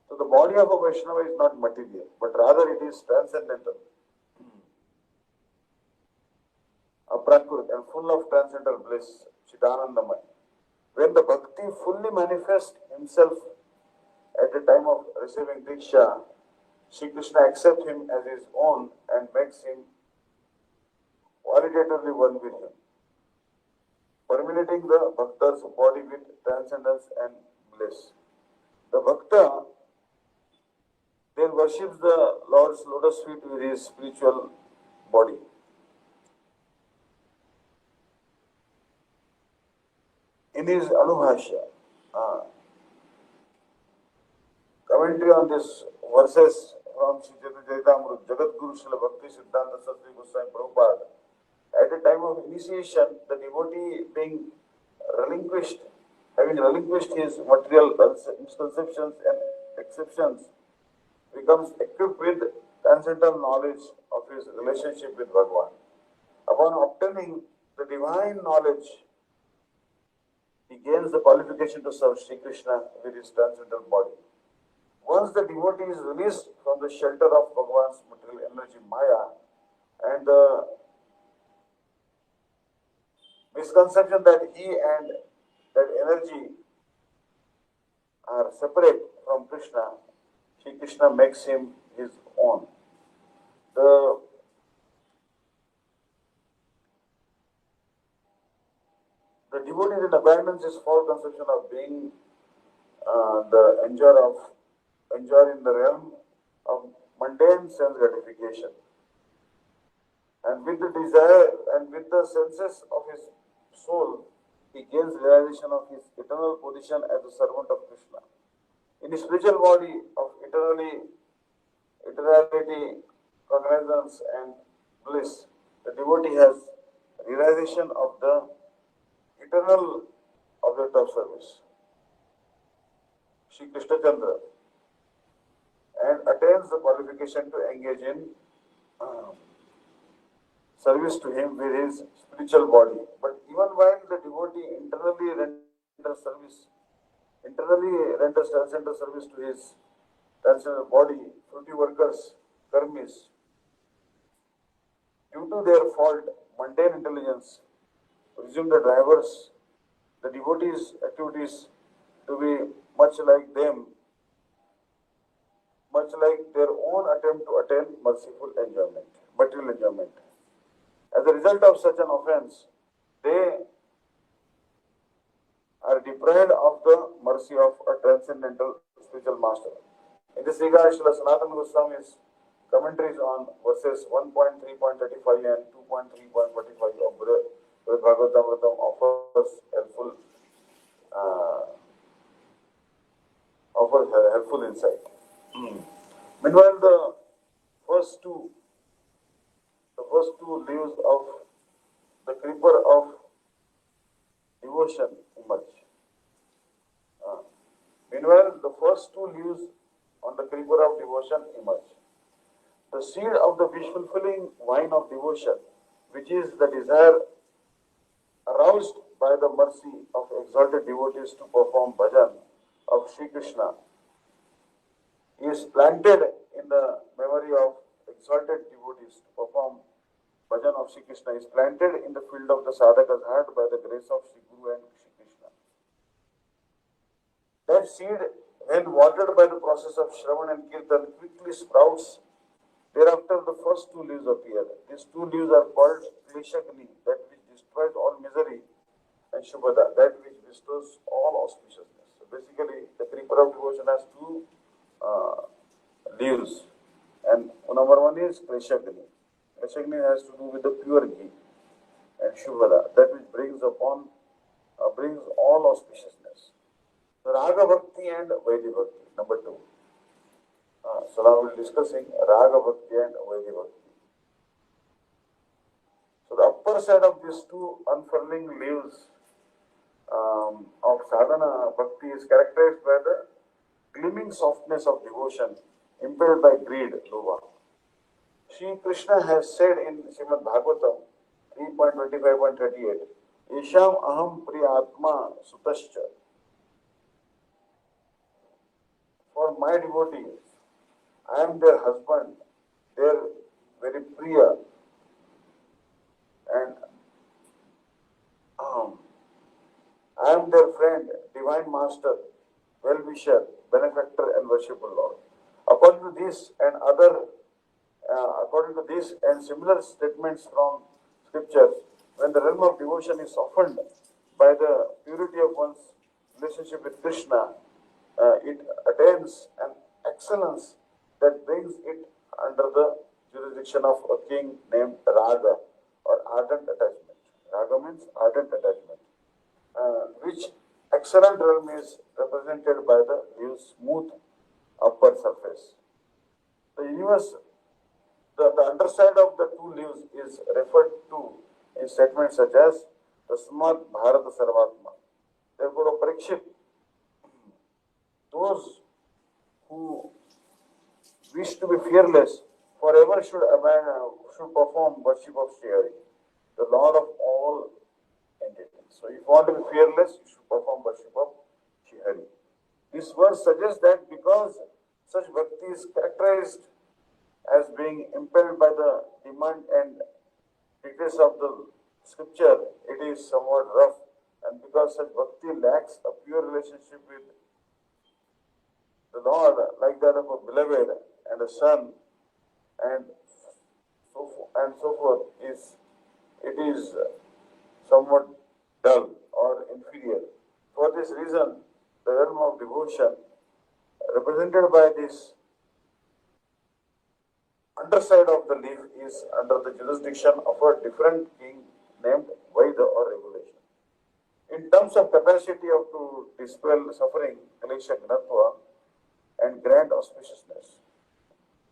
So the body of a Vaishnava is not material, but rather it is transcendental, aprakrit, and full of transcendental bliss, chidanandamay. When the bhakti fully manifests himself at the time of receiving Diksha, Sri Krishna accepts him as his own and makes him qualitatively one with him, permeating the bhakta's body with transcendence and bliss. The bhakta then worships the Lord's lotus feet with his spiritual body. In his Anubhashya, commentary on this verses from Sri Chaitamrita, Jagat Guru Srila Bhakti-Vidanta Saraswati Goswami Prabhupada, at the time of initiation, the devotee being having relinquished his material misconceptions and exceptions, becomes equipped with transcendental knowledge of his relationship with Bhagavan. Upon obtaining the divine knowledge he gains the qualification to serve Sri Krishna with his transcendental body. Once the devotee is released from the shelter of Bhagavan's material energy Maya and the misconception that he and that energy are separate from Krishna, Sri Krishna makes him his own. The The devotee that abandons his false conception of being the enjoyer in the realm of mundane sense gratification, and with the desire and with the senses of his soul, he gains realization of his eternal position as a servant of Krishna. In his spiritual body of eternality, cognizance, and bliss, the devotee has realization of the eternal object of service, Sri Krishna Chandra, and attains the qualification to engage in uh, service to him with his spiritual body. But even while the devotee internally renders transcendental service to his transcendental body, fruity workers, karmis, due to their fault, mundane intelligence, presume the drivers, the devotees' activities to be much like them, much like their own attempt to attain merciful enjoyment, material enjoyment. As a result of such an offense, they are deprived of the mercy of a transcendental spiritual master. In this regard, Srila Sanatana Goswami's commentaries on verses 1.3.35 and 2.3.45 of Bhagavatam uh, offers helpful insight. Meanwhile, first two the first two leaves of the creeper of devotion emerge. Uh, Meanwhile, the first two leaves on the creeper of devotion emerge. The seed of the wish-fulfilling vine of devotion, which is the desire aroused by the mercy of exalted devotees to perform bhajan of Sri Krishna, is planted in the memory of exalted devotees to perform bhajan of Sri Krishna, is planted in the field of the sadhaka's heart by the grace of Sri Guru and Sri Krishna. That seed, when watered by the process of Shravan and Kirtan, quickly sprouts. Thereafter, the first two leaves appear. These two leaves are called Kleshagni, that which destroys all misery, and Shubhada, that which bestows all auspiciousness. So basically, the creeper of devotion has two leaves, and number one is Kleshagni. Kleshagni has to do with the pure ghee, and Shubhada, that which brings all auspiciousness. So Raga Bhakti and Vaidhi Bhakti, number two. So now we're discussing Raga Bhakti and Vaidhi Bhakti. So the upper side of these two unfurling leaves of sadhana bhakti is characterized by the gleaming softness of devotion impelled by greed, lobha. Sri Krishna has said in Srimad Bhagavatam 3.25.38, Yesham aham priyatma sutascha. For my devotees, I am their husband, their very priya, and I am their friend, divine master, well-wisher, benefactor, and worshipful Lord. According to this and similar statements from scriptures, when the realm of devotion is softened by the purity of one's relationship with Krishna, it attains an excellence that brings it under the jurisdiction of a king named Raga, or ardent attachment. Raga means ardent attachment, which excellent realm is represented by the leaves' smooth upper surface. The universe, the underside of the two leaves is referred to in statements such as Tasmat Bharata Sarvatma. Therefore, Parikshit, those who wish to be fearless forever should perform worship of Sri Hari, the Lord of all entities. So if you want to be fearless, you should perform worship of Shri Hari. This verse suggests that because such bhakti is characterized as being impelled by the demand and dictates of the scripture, it is somewhat rough. And because such bhakti lacks a pure relationship with the Lord, like that of a beloved and a son, and so forth, it is somewhat dull or inferior. For this reason, the realm of devotion, represented by this underside of the leaf, is under the jurisdiction of a different king named Vaida or regulation. In terms of capacity of to dispel suffering, Kalesha Gnatva, and grand auspiciousness,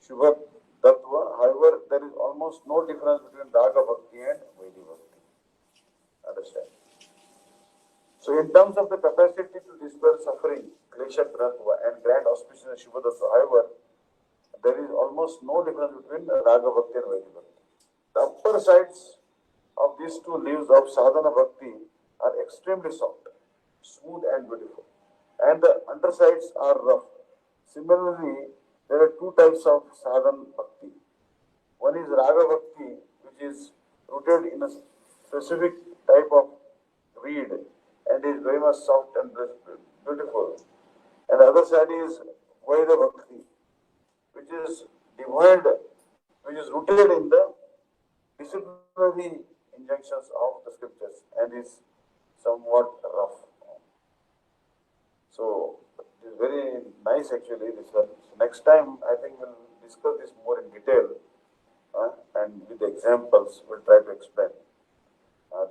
Shubha Tattva, however, there is almost no difference between Raga Bhakti and Vaidhi Bhakti. Understand? So, in terms of the capacity to dispel suffering, Klesha Gnatva, and grand auspiciousness, Shubha Tattva, however, there is almost no difference between Raga Bhakti and Vaidhi Bhakti. The upper sides of these two leaves of Sadhana Bhakti are extremely soft, smooth and beautiful, and the undersides are rough. Similarly, there are two types of sadhana bhakti. One is raga bhakti, which is rooted in a specific type of reed and is very much soft and beautiful. And the other side is vaida bhakti, which is devoid, which is rooted in the disciplinary injunctions of the scriptures and is somewhat rough. So it is very nice actually, this one. So next time I think we'll discuss this more in detail and with examples we'll try to explain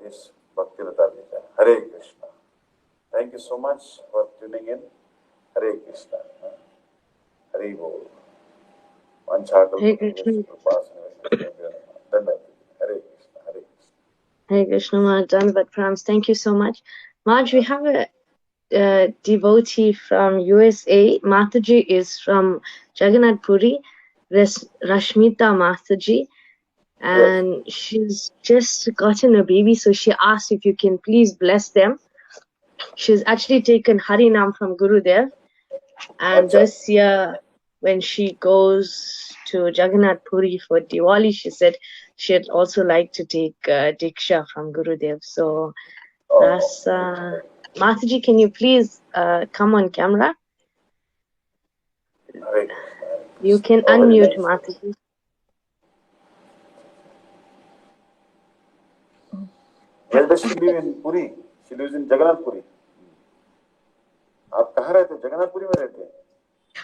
this Bhakti-Vidanta. Hare Krishna. Thank you so much for tuning in. Hare Krishna. Hare Bol. Hare Krishna. Hare Krishna Maharaj, Daivata Prams. Thank you so much. Maharaj, we have a devotee from USA. Mataji is from Jagannath Puri, Rashmita Mataji, and she's just gotten a baby, so she asked if you can please bless them. She's actually taken Harinam from Gurudev, and this year when she goes to Jagannath Puri for Diwali, she said she'd also like to take Diksha from Gurudev. So that's Mataji, can you please come on camera? You can unmute, Mataji. Where does she live in Puri? She lives in Jagannath Puri. आप कहाँ रहते हैं? जगन्नाथ पुरी में रहते हैं?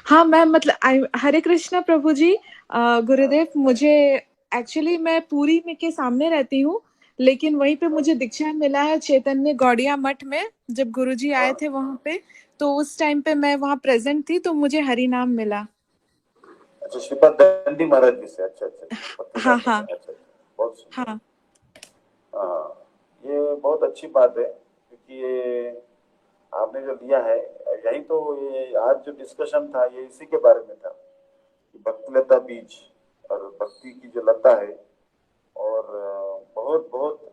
हाँ मैं मतलब हरे कृष्णा प्रभु जी, गुरुदेव, मुझे एक्चुअली मैं पुरी में के सामने रहती हूँ, लेकिन वहीं पे मुझे दीक्षा मिला है चैतन्य गौड़िया मठ में। जब गुरुजी आए थे वहां पे, तो उस टाइम पे मैं वहां प्रेजेंट थी, तो मुझे हरि नाम मिला। अच्छा, श्रीपद दंडी महाराज जी से। अच्छा अच्छा। हाँ हाँ। अच्छा, बहुत सुंदर। हाँ हाँ, ये बहुत अच्छी बात है, क्योंकि ये आपने जो लिया है, यही तो ये आज जो डिस्कशन था ये इसी के बारे में था कि भक्ति लता बीज और भक्ति की जो लता है, और बहुत बहुत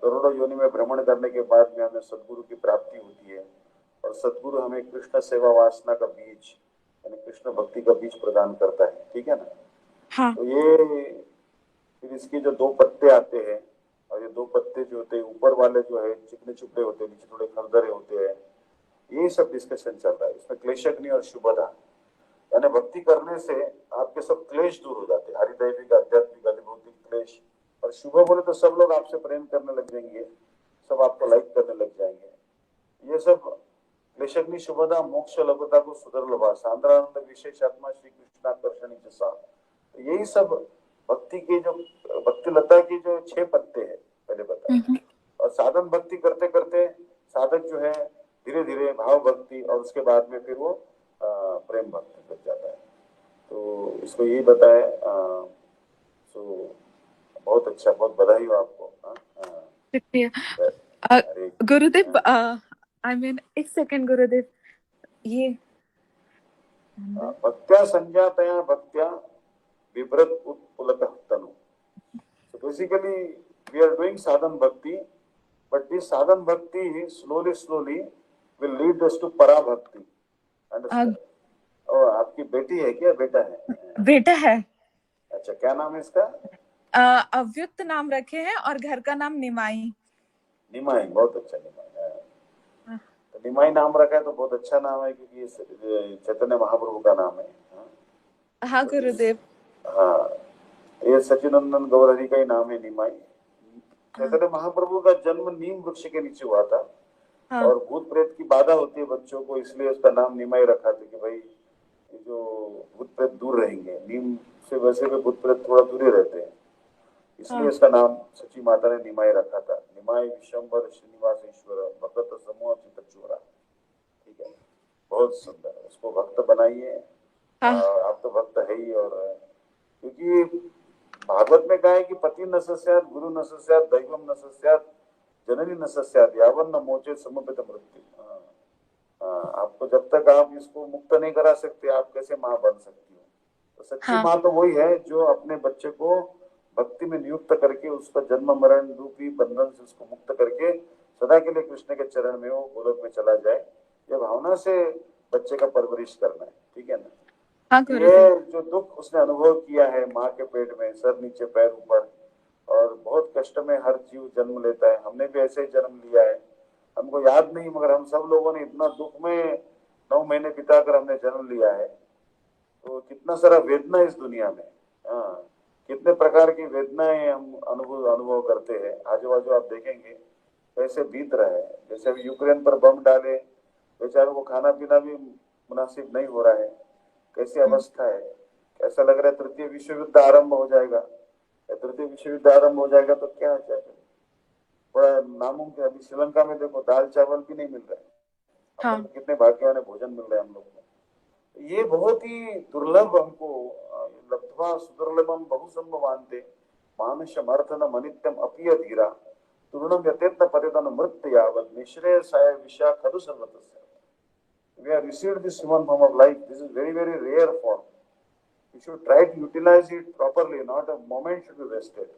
करोड़ों योनि में भ्रमण करने के बाद में हमें सदगुरु की प्राप्ति होती है, और सदगुरु हमें कृष्ण सेवा वासना का बीज यानी कृष्ण भक्ति का बीज प्रदान करता है। ठीक है ना? हाँ। तो ये फिर इसके जो दो पत्ते आते हैं, और ये दो पत्ते जो होते हैं ऊपर वाले जो है चिकने चुपड़े होते हैं, नीचे थोड़े खरदरे होते हैं, ये सब डिस्कशन चल रहा है। इसमें क्लेशग्नि और शुभदा, यानी भक्ति करने से आपके सब क्लेश दूर हो जाते हैं, हरिदैविक आध्यात्मिक अधिभौतिक क्लेश। और शुभ बोले तो सब लोग आपसे प्रेम करने लग जाएंगे, सब आपको लाइक करने लग जाएंगे। ये सब क्लेशग्नि शुभदा मोक्ष लभता को सुदर्लभा सांद्रानंद विशेष आत्मा श्री कृष्णाकर्षणी के साथ, तो यही सब भक्ति के जो भक्ति लता की जो 6 पत्ते हैं पहले बताया। और साधन भक्ति करते करते साधक जो है धीरे धीरे भाव भक्ति और उसके बाद में फिर वो प्रेम भक्ति लग जाता है। तो इसको यही बताया। तो बहुत अच्छा, बहुत बधाई हो आपको। शुक्रिया गुरुदेव। आई मीन एक सेकंड गुरुदेव, ये भक्त्या संजातया भक्त्या विभ्रत उत्पुलकः तनु। So basically we are doing sadhan bhakti But this sadhan bhakti slowly will lead us to para bhakti. Understand? और आपकी बेटी है क्या बेटा है? बेटा है। अच्छा, क्या नाम है इसका? अव्युक्त नाम रखे हैं और घर का नाम निमाई। निमाई, बहुत अच्छा निमाई। तो निमाई नाम रखा है तो बहुत अच्छा नाम है, क्योंकि ये चैतन्य महाप्रभु का नाम है। हाँ गुरुदेव। हाँ, ये सचिनंदन गौरहरि का ही नाम है निमाई। चैतन्य महाप्रभु का जन्म नीम वृक्ष के नीचे हुआ था। हाँ। और भूत प्रेत की बाधा होती है बच्चों को, इसलिए उसका नाम निमाई रखा था कि भाई ये जो भूत प्रेत दूर रहेंगे। नीम से वैसे भी भूत प्रेत थोड़ा दूर ही रहते हैं, इसलिए इसका नाम सची माता ने निमाई रखा था। निमाई विशंबर श्रीनिवास ईश्वर भगत समूह चित चोरा। ठीक है, बहुत सुंदर, उसको भक्त बनाइए। आप तो भक्त है ही। और क्योंकि भागवत में कहा है कि पति न सस्यात्, गुरु न सस्यात्, दैवम न सस्यात्, जननी न सस्यात्, यावन न मोचे समपित मृत्यु। आपको जब तक आप इसको मुक्त नहीं करा सकते, आप कैसे माँ बन सकती हो? तो सच्ची माँ तो वही है जो अपने बच्चे को भक्ति में नियुक्त करके उसका जन्म मरण रूपी बंधन से उसको मुक्त करके सदा के लिए कृष्ण के चरण में वो गोलोक में चला जाए। ये भावना से बच्चे का परवरिश करना है। ठीक है ना? ये जो दुख उसने अनुभव किया है माँ के पेट में, सर नीचे पैर ऊपर, और बहुत कष्ट में हर जीव जन्म लेता है। हमने भी ऐसे ही जन्म लिया है, हमको याद नहीं, मगर हम सब लोगों ने इतना दुख में 9 महीने बिताकर हमने जन्म लिया है। तो कितना सारा वेदना इस दुनिया में, कितने प्रकार की वेदनाएं हम अनुभव करते हैं। आजू बाजू आप देखेंगे कैसे बीत रहा है। जैसे अभी यूक्रेन पर बम डाले, बेचारों को खाना पीना भी मुनासिब नहीं हो रहा है। कैसी अवस्था है, ऐसा लग रहा है तृतीय विश्व युद्ध आरंभ हो जाएगा। तृतीय विश्व युद्ध आरंभ हो जाएगा तो क्या है, बड़ा नामुमकिन। अभी श्रीलंका में देखो दाल चावल भी नहीं मिल रहा है। हम लोग कितने भाग्यवान है, भोजन मिल रहा है हम लोग को। ये बहुत ही दुर्लभ हमको, लब्ध्वा सुदुर्लभम बहुसंभवान्ते मानुषमर्थन मनित्यम अपिय धीरा तूर्णम यतेत्न पतितन मृत्य यावत् निःश्रेयसाय विषया खलु सर्वतस्य। We have received this human form of life. This is very rare form. We should try to utilize it properly. Not a moment should be wasted.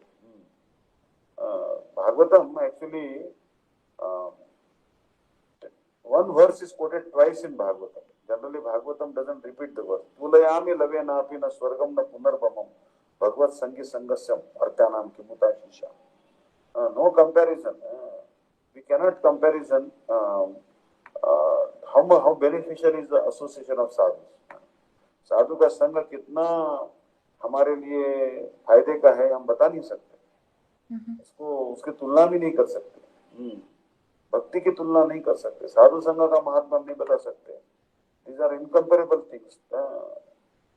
Bhagavatam actually, one verse is quoted twice in Bhagavatam. Generally, Bhagavatam doesn't repeat the verse. Tulayami lave napi na swargam na punarbhamam Bhagavad Sangi Sangasyam Artyanam Kimuta Shisha. No comparison. We cannot comparison how beneficial is the association of sadhus. साधु का संग कितना हमारे लिए फायदे का है हम बता नहीं सकते। उसको उसकी तुलना भी नहीं कर सकते। भक्ति की तुलना नहीं कर सकते। साधु संग का महात्मा नहीं बता सकते। These are incomparable things.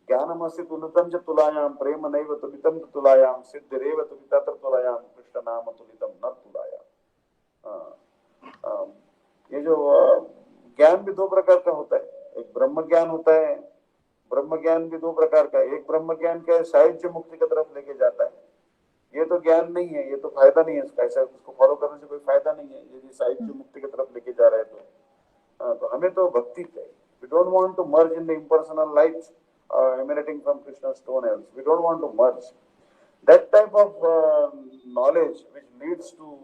ज्ञानमसि तुलितं च तुलायां प्रेम नैव तुलितं तुलायां सिद्धिरेव तुलितत्र तुलायां कृष्ण नाम तुलितं न तुलायां। ये जो ज्ञान भी दो प्रकार का होता है। एक ब्रह्म ज्ञान होता है। ब्रह्म ज्ञान भी दो प्रकार का है। एक ब्रह्म ज्ञान क्या है, साहित्य मुक्ति की तरफ लेके जाता है। ये तो ज्ञान नहीं है, ये तो फायदा नहीं है इसका। ऐसा उसको फॉलो करने से कोई फायदा नहीं है यदि साहित्य मुक्ति की तरफ लेके जा रहे तो हमें तो भक्ति चाहिए। We don't want to merge in the impersonal light emanating from Krishna's stone hells. We don't want to merge. That type of knowledge which leads to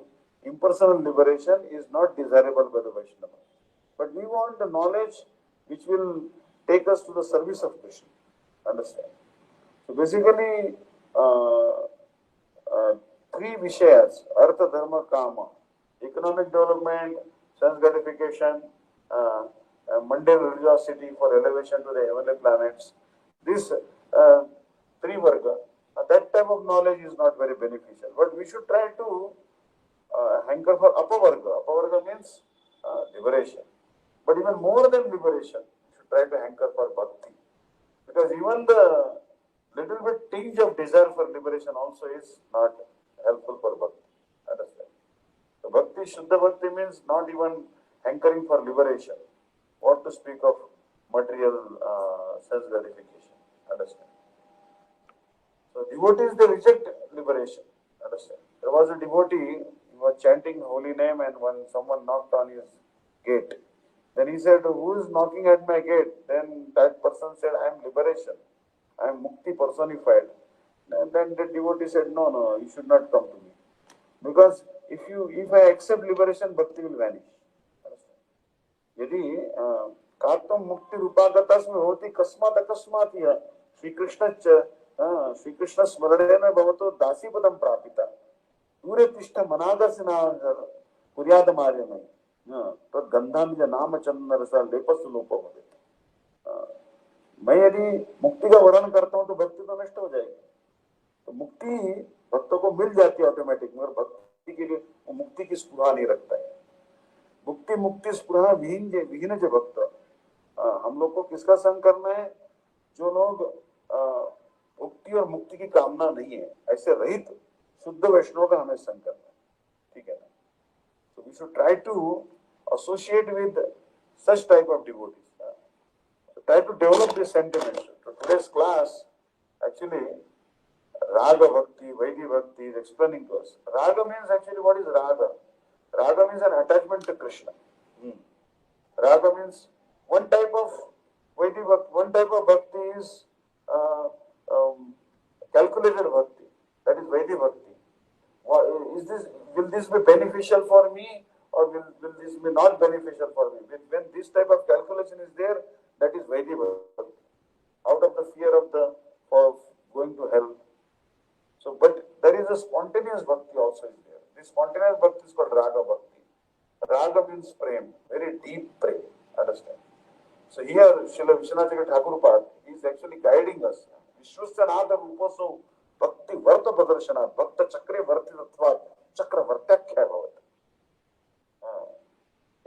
impersonal liberation is not desirable by the Vaishnava. But we want the knowledge which will take us to the service of Krishna. Understand? So basically, three vishayas: artha, dharma, kama, economic development, sense gratification, mundane religiosity for elevation to the heavenly planets. This three varga, that type of knowledge is not very beneficial. But we should try to hanker for apavarga. Apavarga means liberation. But even more than liberation, we should try to hanker for bhakti. Because even the little bit tinge of desire for liberation also is not helpful for bhakti. Understand? So bhakti, Shuddha bhakti means not even hankering for liberation. What to speak of material sense gratification. Understand? So devotees, they reject liberation. Understand? There was a devotee, he was chanting holy name, and when someone knocked on his gate, then he said, "Who is knocking at my gate?" Then that person said, "I am liberation. I am mukti personified." And then the devotee said, "No, you should not come to me. Because if I accept liberation, bhakti will vanish. यदि कात्वं मुक्ति रूपागतस्मै होति कस्मात् अकस्मात् यः श्री कृष्ण स्मरणेन भवतो दासीपदं प्रापिता दूरे तिष्ठ मनागसनागर कुर्याद मार्यमयि तद् गन्धांज नाम चंदन रस लेपस्तु लोपो भवेत्। मैं यदि मुक्ति का वर्णन करता हूँ तो भक्ति तो नष्ट हो जाएगी। तो मुक्ति भक्तों को मिल जाती है ऑटोमेटिक, मगर भक्ति के लिए मुक्ति की स्पृहा नहीं रखता है। मुक्ति स्पृहा विहीन जो भक्त, हम लोग को किसका संग करना है? जो लोग मुक्ति और मुक्ति की कामना नहीं है, ऐसे रहित शुद्ध वैष्णव का हमें संग करना है, ठीक है ना? So we should try to associate with such type of devotees. Try to develop this sentiment. So today's class, actually, Raga Bhakti, Vaidhi Bhakti is explaining to us. Raga means actually what is Raga? Raga means an attachment to Krishna. Raga means one type of Vaidhi Bhakti, one type of Bhakti is calculated Bhakti. That is Vaidhi Bhakti. Will this be beneficial for me, or will this be not beneficial for me? When this type of calculation is there, that is Vaidhi Bhakti. Out of the fear of going to hell. So, but there is a spontaneous Bhakti also is there. This spontaneous Bhakti is called Raga Bhakti. Raga means prem, very deep prem. Understand? So here, Srila Vishnu Thakurpad is actually guiding us. Vishwasyanada Ruposo Bhakti Varta Pradarshana Bhakta Chakre Vartitatvat Chakra Vartakhya Bhavat.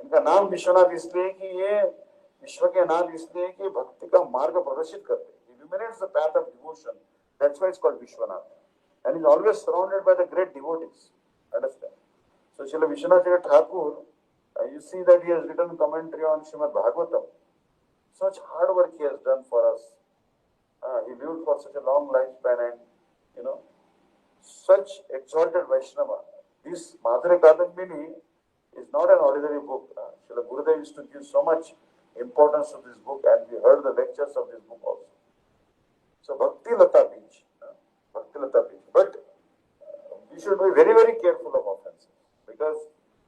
इनका नाम विश्वनाथ इसलिए कि ये विश्व के नाथ इसलिए कि भक्ति का मार्ग प्रदर्शित करते हैं. He illuminates the path of devotion. That's why it's called Vishwanath. And he's always surrounded by the great devotees. Understand? So Srila Vishwanath Thakur, you see that he has written commentary on Srimad Bhagavatam. Such hard work he has done for us. He lived for such a long lifespan, and such exalted Vaishnava. This Madhurya kadambini is not an ordinary book. Srila Gurudev used to give so much importance to this book, and we heard the lectures of this book also. So Bhakti Lata Beach. But we should be very, very careful of offenses, because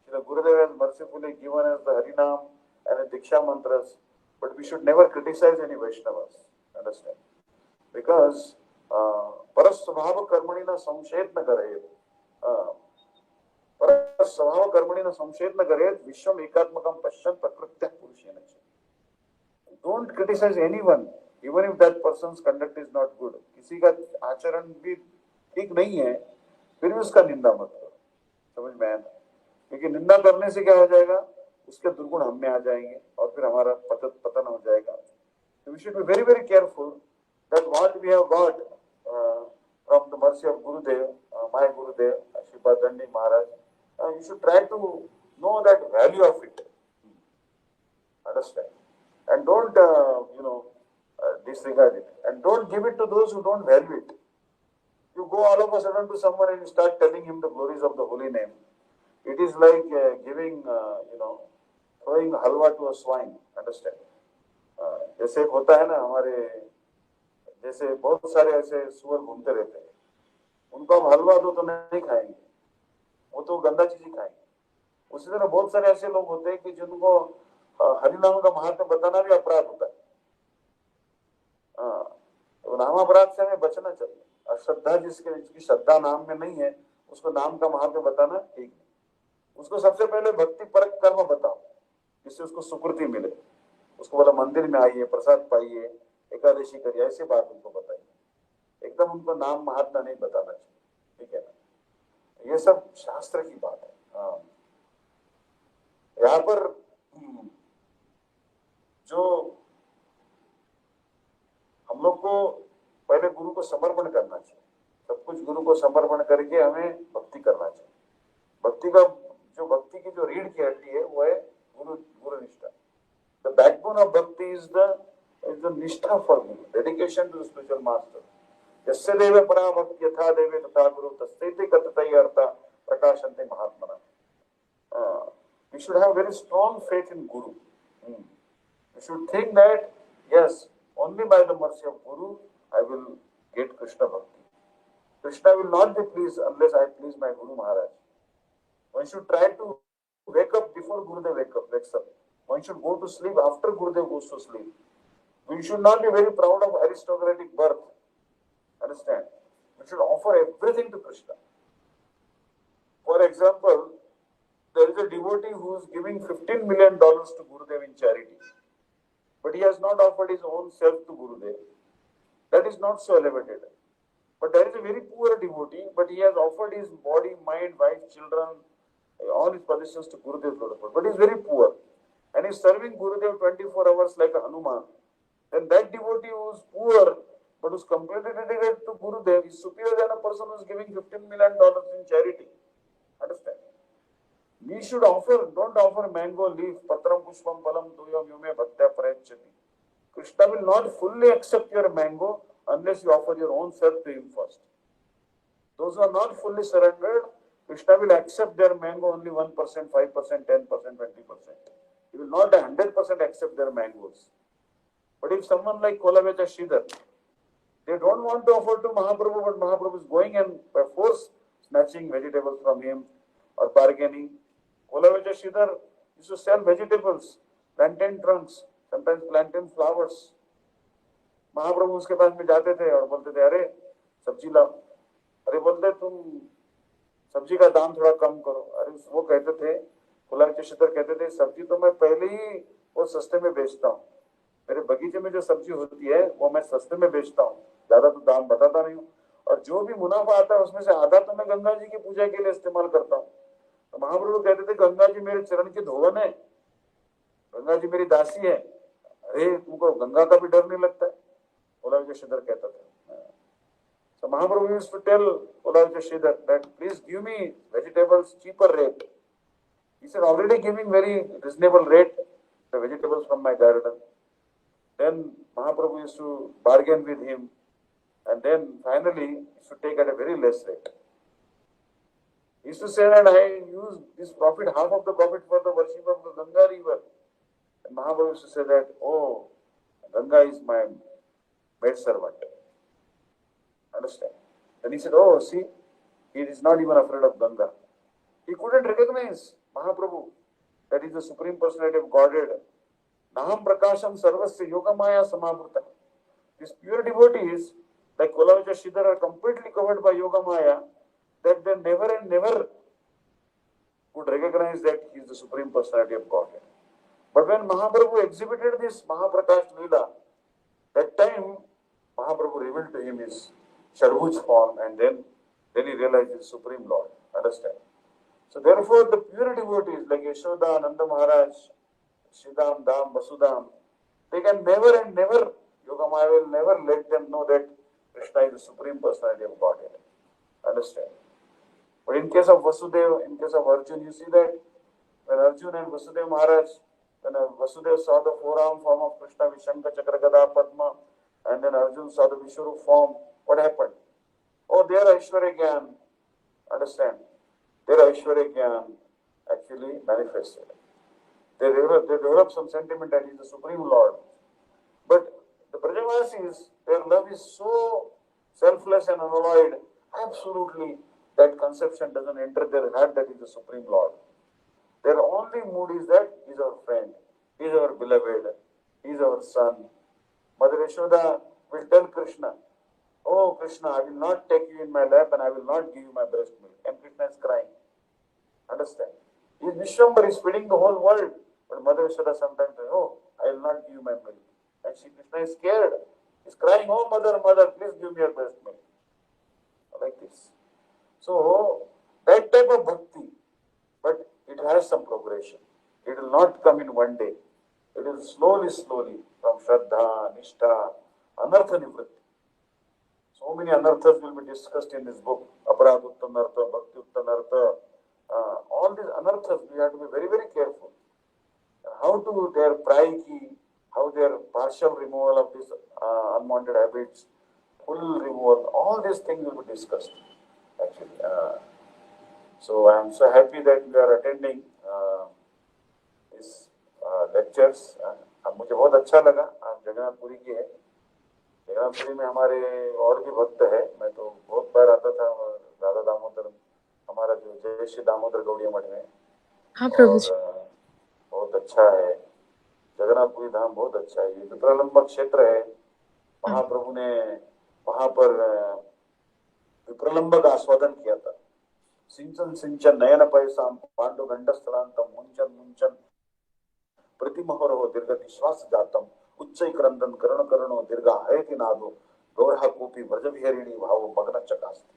Srila Gurudev has mercifully given us the Harinam and the Diksha mantras, but we should never criticize any Vaishnavas. Understand? Because Parasvabhava Karmani na samshet na kareet. Parasvabhava Karmani na samshet na kareet Vishwam ekatmakam pashyan prakrityah purushena. Don't criticize anyone, even if that person's conduct is not good. किसी का आचरण भी ठीक नहीं है, फिर भी उसका निंदा मत करो. समझ में आया? क्योंकि निंदा करने से क्या हो जाएगा? उसके दुर्गुण हम में आ जाएंगे और फिर हमारा पतन हो जाएगा. So we should be very, very careful that what we have got from the mercy of Gurudev, my Gurudev, Sripad Dandi Maharaj, you should try to know that value of it. Understand? And don't, disregard it. And don't give it to those who don't value it. You go all of a sudden to someone and you start telling him the glories of the holy name. It is like giving, throwing halwa to a swine. Understand? जैसे होता है ना, हमारे जैसे बहुत सारे ऐसे सुअर घूमते रहते हैं, उनको हम हलवा दो तो नहीं खाएंगे, वो तो गंदा चीज ही खाएंगे. उसी तरह बहुत सारे ऐसे लोग होते हैं कि जिनको हरिनाम का महात्म्य बताना भी अपराध होता है. तो नाम अपराध से हमें बचना चाहिए. अश्रद्धा जिसकी श्रद्धा नाम में नहीं है, उसको नाम का महात्म्य बताना ठीक नहीं. उसको सबसे पहले भक्ति परक कर्म बताओ, जिससे उसको सुकृति मिले. उसको बोला मंदिर में आइए, प्रसाद पाइए, एकादशी करिए, ऐसी बात उनको बताइए. एकदम उनको नाम महात्मा नहीं बताना चाहिए. ठीक है ना? ये सब शास्त्र की बात है. यहाँ पर जो हम लोग को पहले गुरु को समर्पण करना चाहिए. सब कुछ गुरु को समर्पण करके हमें भक्ति करना चाहिए. भक्ति की जो रीढ़ की हड्डी है वो है गुरु निष्ठा. The backbone of bhakti is the nishtha for Guru, dedication to the spiritual master. Yasya deva para bhakti yatha deve tatha guru tasthete katatai artha prakashante mahatmana. We should have very strong faith in Guru. We should think that, yes, only by the mercy of Guru I will get Krishna bhakti. Krishna will not be pleased unless I please my Guru Maharaj. One should try to wake up before Gurudev wakes up. One should go to sleep after Gurudev goes to sleep. We should not be very proud of aristocratic birth. Understand? We should offer everything to Krishna. For example, there is a devotee who is giving $15 million to Gurudev in charity, but he has not offered his own self to Gurudev. That is not so elevated. But there is a very poor devotee, but he has offered his body, mind, wife, children, all his possessions to Gurudev. But he is very poor, and he is serving Gurudev 24 hours like a Hanuman. Then that devotee who is poor but who is completely dedicated to Gurudev is superior than a person who is giving $15 million in charity. Understand? We should offer, don't offer mango leaf, patram pushpam palam tuyam yume bhaktya prayachati. Krishna will not fully accept your mango unless you offer your own self to him first. Those who are not fully surrendered, Krishna will accept their mango only 1%, 5%, 10%, 20%. He will not 100% accept their mangoes. But if someone like Kolavecha Shridhar, they don't want to offer to Mahaprabhu, but Mahaprabhu is going and by force snatching vegetables from him or bargaining. Kolavecha Shridhar used to sell vegetables, plantain trunks, sometimes plantain flowers. महाप्रभु उसके पास में जाते थे और बोलते थे, अरे सब्जी लाओ, अरे बोलते तुम सब्जी का दाम थोड़ा कम करो. अरे वो कहते थे, कुलावेचा श्रीधर कहते थे, सब्जी तो मैं पहले ही वो सस्ते में बेचता हूँ. मेरे बगीचे में जो सब्जी होती है वो मैं सस्ते में बेचता हूँ, ज्यादा तो दाम बताता नहीं हूँ, और जो भी मुनाफा आता है उसमें से आधा तो मैं गंगा जी की पूजा के लिए इस्तेमाल करता हूँ. तो महाप्रभु कहते थे, गंगा जी मेरे चरण की धोवन है, गंगा जी मेरी दासी है, अरे तुमको गंगा का भी डर नहीं लगता है. Kolavecha Shridhar कहता था. So Mahaprabhu used to tell Kolavecha Shridhar that please give me vegetables cheaper rate. He said, already giving very reasonable rate the vegetables from my garden. Then Mahaprabhu used to bargain with him, and then finally he used to take at a very less rate. He used to say that I use this profit, half of the profit for the worship of the Ganga river. And Mahaprabhu used to say that, oh, Ganga is my maid servant. Understand? Then he said, oh, see, he is not even afraid of Ganga. He couldn't recognize Mahaprabhu, that is the Supreme Personality of Godhead. Naham prakasham sarvasya yogamaya samavruta. These pure devotees, like Kolavecha Shridhar, are completely covered by yogamaya, that they never and never would recognize that he is the Supreme Personality of Godhead. But when Mahaprabhu exhibited this Mahaprakash Leela, that time Mahaprabhu revealed to him his Shadbhuj form, and then he realized his Supreme Lord. Understand? So therefore the pure devotees like Yashoda, Nanda Maharaj, Shridham, Dham, Vasudham, they can never and never, Yogamaya will never let them know that Krishna is the Supreme Personality of Godhead. Understand? But in case of Vasudeva, in case of Arjun, you see that when Arjun and Vasudeva Maharaj, when Vasudeva saw the four-arm form of Krishna, Vishankha, Chakra, Gada, Padma, and then Arjun saw the Vishwarup form, what happened? Oh, their Aishwarya Gyan, understand? Their Aishwarya Gyan actually manifested. They develop some sentiment that he is the Supreme Lord. But the Brajavasis, their love is so selfless and unalloyed, absolutely that conception doesn't enter their heart that he is the Supreme Lord. Their only mood is that he is our friend, he is our beloved, he is our son. Mother Yashoda will tell Krishna, oh Krishna, I will not take you in my lap and I will not give you my breast milk. And Krishna is crying. Understand? He is Vishwambar, he is feeding the whole world. But Mother Yashoda sometimes says, oh, I will not give you my milk. And Krishna is scared. He is crying, oh mother, please give me your breast milk. Like this. So, that type of bhakti, but it has some progression. It will not come in one day. It will slowly, from Shraddha, Nishtha, Anartha Nivritti. So many anarthas will be discussed in this book. Aparadha Uttanartha, Bhakti Uttanartha. All these anarthas, we have to be very, very careful. How to their praiki, how their partial removal of these unwanted habits, full removal, all these things will be discussed. Actually, so I am so happy that you are attending these lectures. अब मुझे बहुत अच्छा लगा. आप जगन्नाथपुरी की है. जगन्नाथपुरी में हमारे और भी भक्त है. मैं तो बहुत बार आता था राधा दामोदर हमारा जो जय श्री दामोदर गौड़िया मठ में। हाँ प्रभु और जी। बहुत अच्छा है, जगन्नाथपुरी धाम बहुत अच्छा है। ये विप्रलंबक क्षेत्र है। हाँ महाप्रभु ने वहां पर विप्रलंबक आस्वादन किया था। सिंचन सिंचन नयन पैसाम पांडुगंड स्थलांतम मुंचन मुंचन प्रतिमहोरो दीर्घ निश्वास जातम उच्च क्रंदन कर्ण कर्णो दीर्घ हयति नादो गौरह कूपी व्रज विहरिणी भाव मग्न चकास्ति।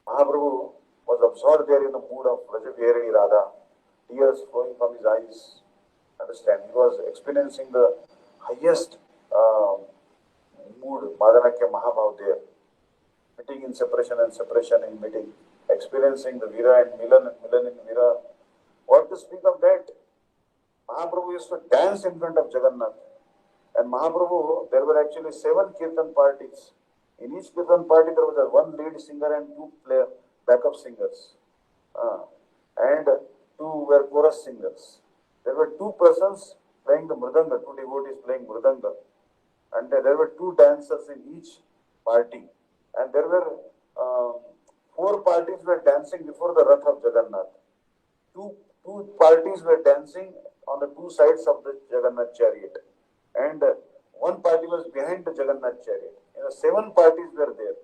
Mahaprabhu was absorbed there in the mood of Vraja Viharini Radha, tears flowing from his eyes. Understand? He was experiencing the highest mood, Madhanakya Mahabhav there, meeting in separation and separation in meeting, experiencing the Vira and Milan in Vira. What to speak of that? Mahaprabhu used to dance in front of Jagannath. And Mahaprabhu, there were actually 7 kirtan parties. In each kirtan party, there was a 1 lead singer and 2 backup singers. And 2 were chorus singers. There were 2 persons playing the mridanga, 2 devotees playing mridanga. And there were 2 dancers in each party. And there were 4 parties were dancing before the Rath of Jagannath. Two parties were dancing on the 2 sides of the Jagannath chariot, and 1 party was behind the Jagannath chariot. 7 parties were there,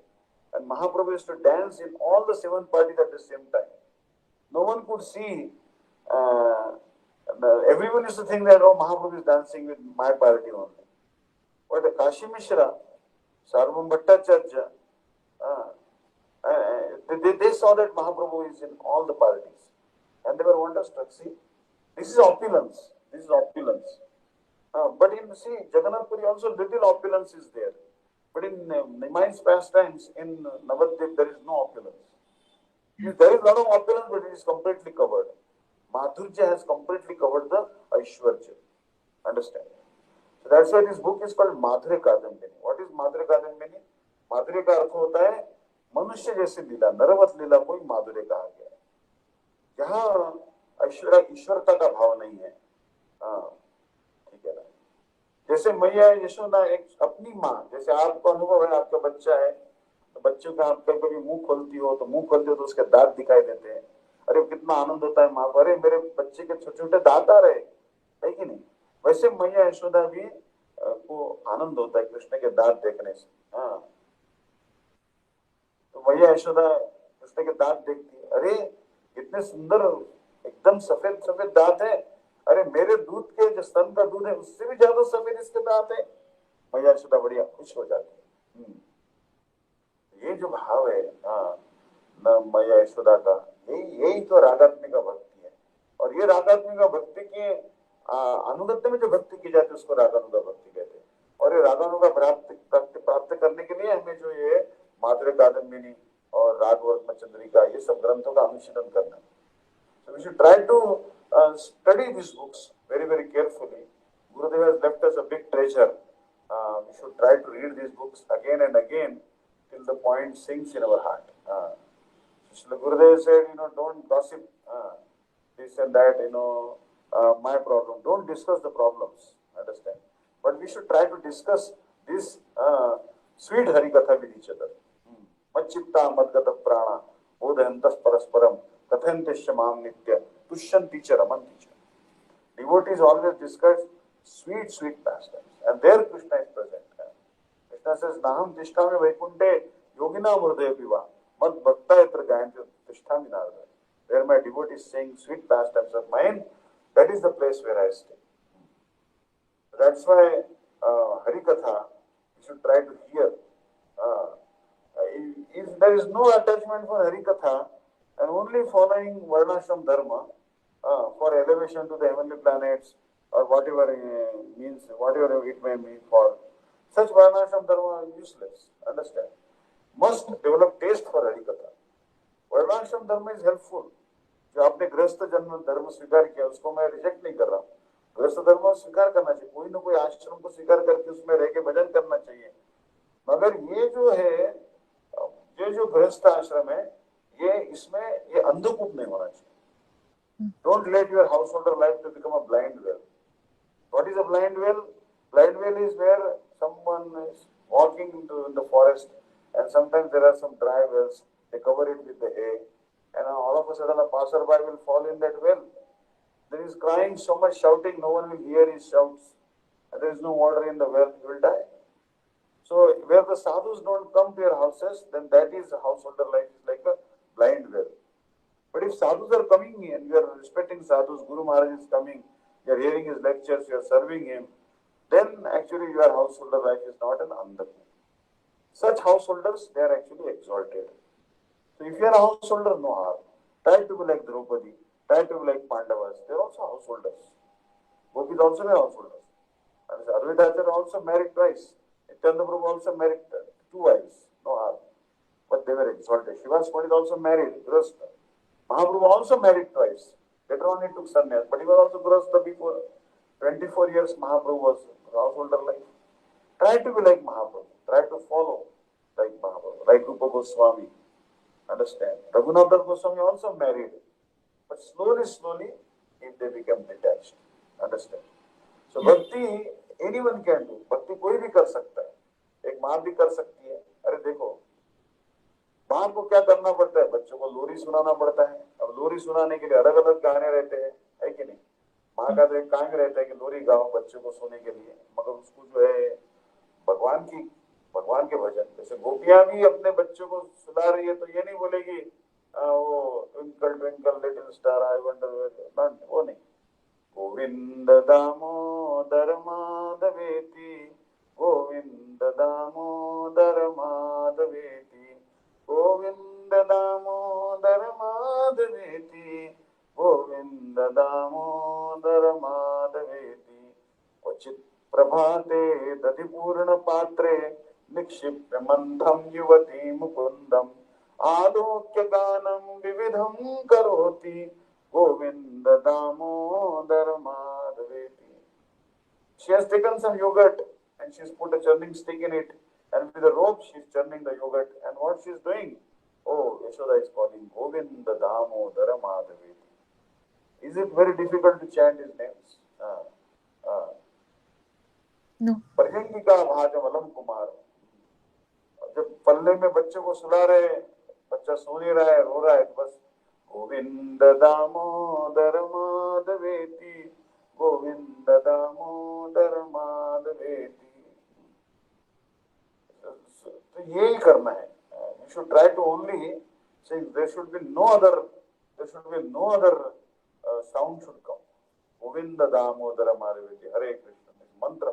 and Mahaprabhu used to dance in all the 7 parties at the same time. No one could see. Everyone used to think that, oh, Mahaprabhu is dancing with my party only. But the Kashi Mishra, Sarvam Bhattacharya, they saw that Mahaprabhu is in all the parties, and they were wonderstruck. See, this is opulence. This is opulence. But in Jagannath Puri also little opulence is there. But in Nimai's pastimes in Navadvip there is no opulence. There is a lot of opulence, but it is completely covered. Madhurya has completely covered the Aishwarya. Understand? So that's why this book is called Madhurya kadambini. What is Madhurya kadambini? Madhurya का अर्थ होता है मनुष्य जैसी लीला, नरवत लीला को ही माधुर्य कहा गया है। जहाँ ईश्वरता का भाव नहीं है। ठीक है ना? जैसे मैया यशोदा एक अपनी माँ, जैसे आपको अनुभव है, आपका बच्चा है तो बच्चों का आप कभी मुंह खोलती हो तो उसके दांत दिखाई देते हैं। अरे कितना आनंद होता है माँ को, अरे मेरे बच्चे के छोटे छोटे दांत आ रहे है कि नहीं? वैसे मैया यशोदा भी को आनंद होता है कृष्ण के दांत देखने से। तो मैया यशोदा कृष्ण के दांत देखती है, अरे कितने सुंदर एकदम सफेद सफेद दांत है, अरे मेरे दूध के जो स्तन का दूध है उससे भी ज्यादा सफेद इसके दांत है। मैया यशोदा बढ़िया खुश हो जाती है। ये जो भाव है न मैया यशोदा का, यही तो रागात्मिका भक्ति है। और ये रागात्मिका भक्ति के अनुगत्य में जो भक्ति की जाती है उसको रागानुगा भक्ति कहते हैं। और ये रागानुगा प्राप्त करने के लिए हमें जो ये माधुर्य कादम्बिनी और रागवर्त्म चंद्रिका ये सब ग्रंथों का अनुशीलन करना है। So we should try to study these books very, very carefully. Gurudev has left us a big treasure. We should try to read these books again and again till the point sinks in our heart. Gurudev said, don't gossip this and that, my problem. Don't discuss the problems, understand? But we should try to discuss this sweet Harikatha with each other. Machchitta madgata prana bodhayantas parasparam kathantasya mam nitya tushyanti cha ramanti cha. Devotees always discuss sweet, sweet pastimes, and there Krishna is present. Krishna says, Naham tishtami vaikunte yogina murdev viva mad bhakta yatra gayanti tishtami narada. Where my devotees sing sweet pastimes of mine, that is the place where I stay. That's why Harikatha, we should try to hear. If there is no attachment for Harikatha and only following Varnashram Dharma for elevation to the heavenly planets or whatever means, whatever it may mean for, such Varnashram Dharma is useless. Understand? Must develop taste for Harikatha. Varnashram Dharma is helpful. जो आपने गृहस्थ जन्म धर्म स्वीकार किया उसको मैं reject नहीं कर रहा हूँ। गृहस्थ धर्म स्वीकार करना चाहिए, कोई ना कोई आश्रम को स्वीकार करके उसमें रह के भजन करना चाहिए। मगर ये जो है, ये जो गृहस्थ आश्रम है, ये इसमें ये अंधकूप नहीं होना चाहिए। Don't let your householder life to become a blind well. What is a blind well? Blind well is where someone is walking in the forest and sometimes there are some dry wells, they cover it with the hay and all of a sudden a passerby will fall in that well. There is crying, so much shouting, no one will hear his shouts, and there is no water in the well, he will die. So where the sadhus don't come to your houses, then that is householder life is like a blind well. But if sadhus are coming and you are respecting sadhus, Guru Maharaj is coming, you are hearing his lectures, you are serving him, then actually your householder life is not an andhaku. Such householders, they are actually exalted. So if you are a householder, no harm. Try to be like Draupadi, try to be like Pandavas, they are also householders. Gopis also were householders. And Advaita also married twice. Nityananda Prabhu also married two wives, no harm. But they were exalted. Shiva's Pandit also married, Grasta. Mahaprabhu also married twice. Later on he took sannyas, but he was also Grasta before. 24 years Mahaprabhu was householder life. Try to be like Mahaprabhu. Try to follow like Mahaprabhu, like Rupa Goswami. Understand? Raghunath Goswami also married. But slowly, if they become detached. Understand? So bhakti, anyone can do. Bhakti कोई भी कर सकता है. एक माँ भी कर सकती है. अरे देखो, माँ को क्या करना पड़ता है? बच्चों को लोरी सुनाना पड़ता है. अब लोरी सुनाने के लिए अलग अलग गाने रहते हैं, है कि नहीं? माँ का तो एक काम रहता है कि लोरी गाओ बच्चों को सोने के लिए, मगर उसको जो है भगवान के भजन, जैसे गोपियां भी अपने बच्चों को सुना रही है तो ये नहीं बोलेगी वो twinkle twinkle little star I wonder, वो नहीं. गोविंद दामोदर माधवेति, गोविंद दामोदर माधवेति, गोविंद दामोदर माधवेति, गोविंद दामोदर माधवेति. क्वचित् प्रभाते दधिपूर्ण पात्रे निक्षिप्य मंथम युवती मुकुंदम आलोक्य गानम विविधम करोति, Govind Damodar माधवेति. She has taken some yogurt and she's put a churning stick in it, and with a rope she's churning the yogurt, and what she's doing? Oh, Yashoda is calling Govinda Damodara Madhaveti. Is it very difficult to chant his names? No. परजंगिका भाजमलम Kumar. जब पल्ले में बच्चे को सुला रहे, बच्चा सो नहीं रहा है, रो रहा है, तो बस गोविंद दामोदर माधवेति, गोविंद दामोदर माधवेति. तो यही करना है. You should try to only say there should be no other sound should come. Govinda Damodara Madhaveti, Hare Krishna, mantra.